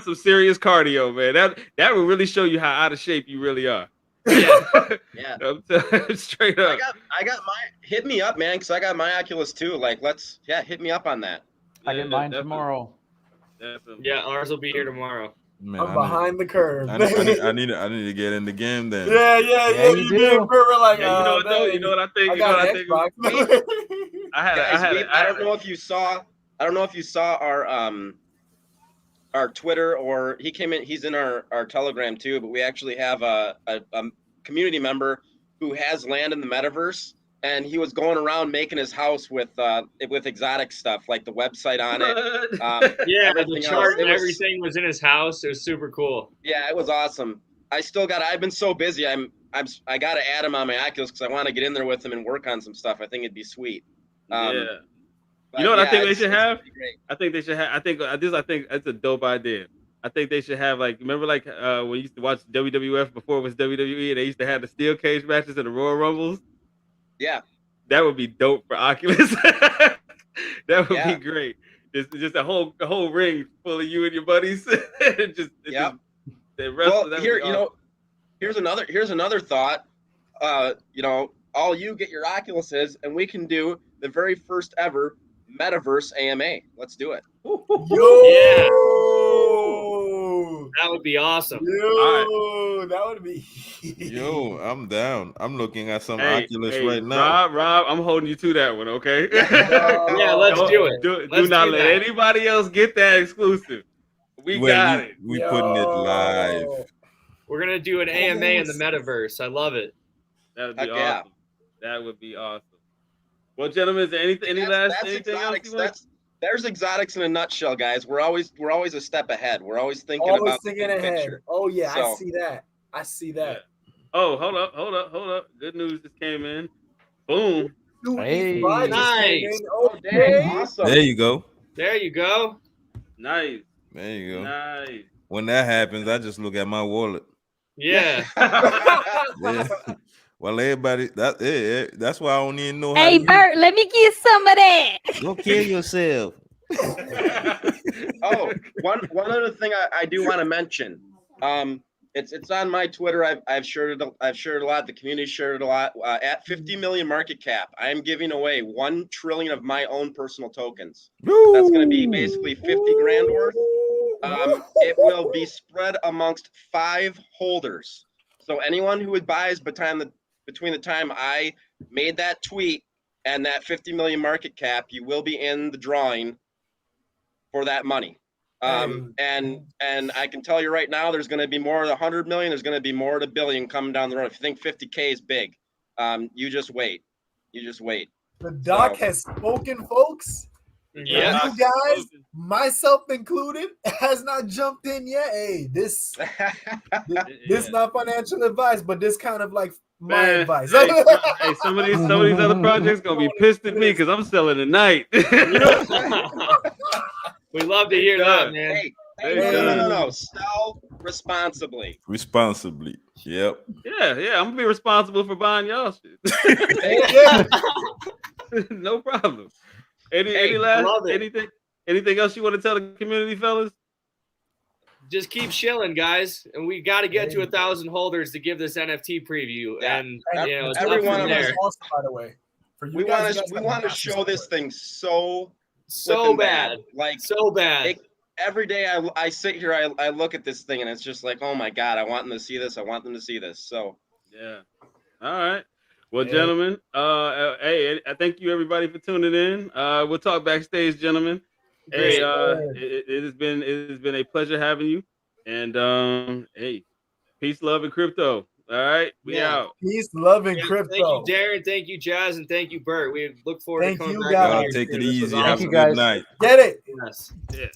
some serious cardio, man. That will really show you how out of shape you really are. Yeah. Straight up. I got my. Hit me up, man, because I got my Oculus too. Like, hit me up on that. I get mine tomorrow. Yeah, ours will be here tomorrow. Man, I'm behind the curve. I need to get in the game then. Yeah. You do. We're like, you know what though? You know what I think? I don't know if you saw. I don't know if you saw our Twitter, or he came in. He's in our Telegram too. But we actually have a community member who has land in the metaverse, and he was going around making his house with exotic stuff, like the website on it. The chart and everything was in his house. It was super cool. Yeah, it was awesome. I've been so busy. I got to add him on my Oculus because I want to get in there with him and work on some stuff. I think it'd be sweet. You know what I think they should have? I think they should have. I think that's a dope idea. I think they should have, like, remember, like, when you used to watch WWF before it was WWE, and they used to have the steel cage matches and the Royal Rumbles. Yeah, that would be dope for Oculus. That would be great. Just a whole ring full of you and your buddies. Here's another thought. All you get your Oculuses, and we can do the very first ever metaverse AMA. Let's do it. Yo, That would be awesome. yo, that would be. Yo, I'm down. I'm looking at some Hey, Oculus hey, right now. Rob, I'm holding you to that one, okay? Yeah, let's do it. Do Let's not do let that. anybody else get that exclusive. We got it. We putting it live. We're gonna do an AMA in the metaverse. I love it. That would be Heck yeah. awesome. That would be awesome. Well, gentlemen, is there anything else you want? There's Exotix in a nutshell, guys. We're always a step ahead. We're always thinking Always about thinking the big ahead. picture. Oh yeah, I So- see that. I see that. Oh, hold up. Good news just came in. Boom. Hey. Nice. Okay. Awesome. There you go. There you go. Nice. There you go. Nice. When that happens, I just look at my wallet. Yeah. Yeah. Well, everybody, that's why I don't even know how Hey, to Bert, let me get some of that. go kill yourself. Oh, one other thing I do want to mention. It's on my Twitter. I've shared it. I've shared it a lot. The community shared it a lot. At 50 million market cap, I am giving away 1 trillion of my own personal tokens. That's going to be basically 50 grand worth. It will be spread amongst 5 holders. So anyone who buys between the time I made that tweet and that 50 million market cap, you will be in the drawing for that money. And I can tell you right now, there's going to be more than 100 million. There's going to be more than $1 billion coming down the road. If you think 50K is big, you just wait. You just wait. The doc has spoken, folks. Yeah. You guys, myself included, has not jumped in yet. Hey, this not financial advice, but this kind of like my advice. Hey, some of these other projects gonna be pissed at me because I'm selling tonight. We love to hear that, man. Hey, no. Sell responsibly. Responsibly. Yep. Yeah, I'm gonna be responsible for buying y'all shit. No problem. Anything else you want to tell the community, fellas? Just keep shilling, guys, and we got to get to 1,000 holders to give this NFT preview. Yeah. And It's every up one from of us there. also, by the way. For you We guys, want to show this thing so bad, like so bad. Every day I sit here, I look at this thing and it's just like, oh my God, I want them to see this. I want them to see this. So yeah. All right. Well, gentlemen, hey, I thank you everybody for tuning in. We'll talk backstage, gentlemen. Hey, it has been a pleasure having you. And hey, peace, love, and crypto. All right, we out. Peace, love, and crypto. Thank you, Darren. Thank you, Jazz, and thank you, Bert. We look forward to coming back. Y'all take it easy. Have a good night. Get it. Yes. Yeah.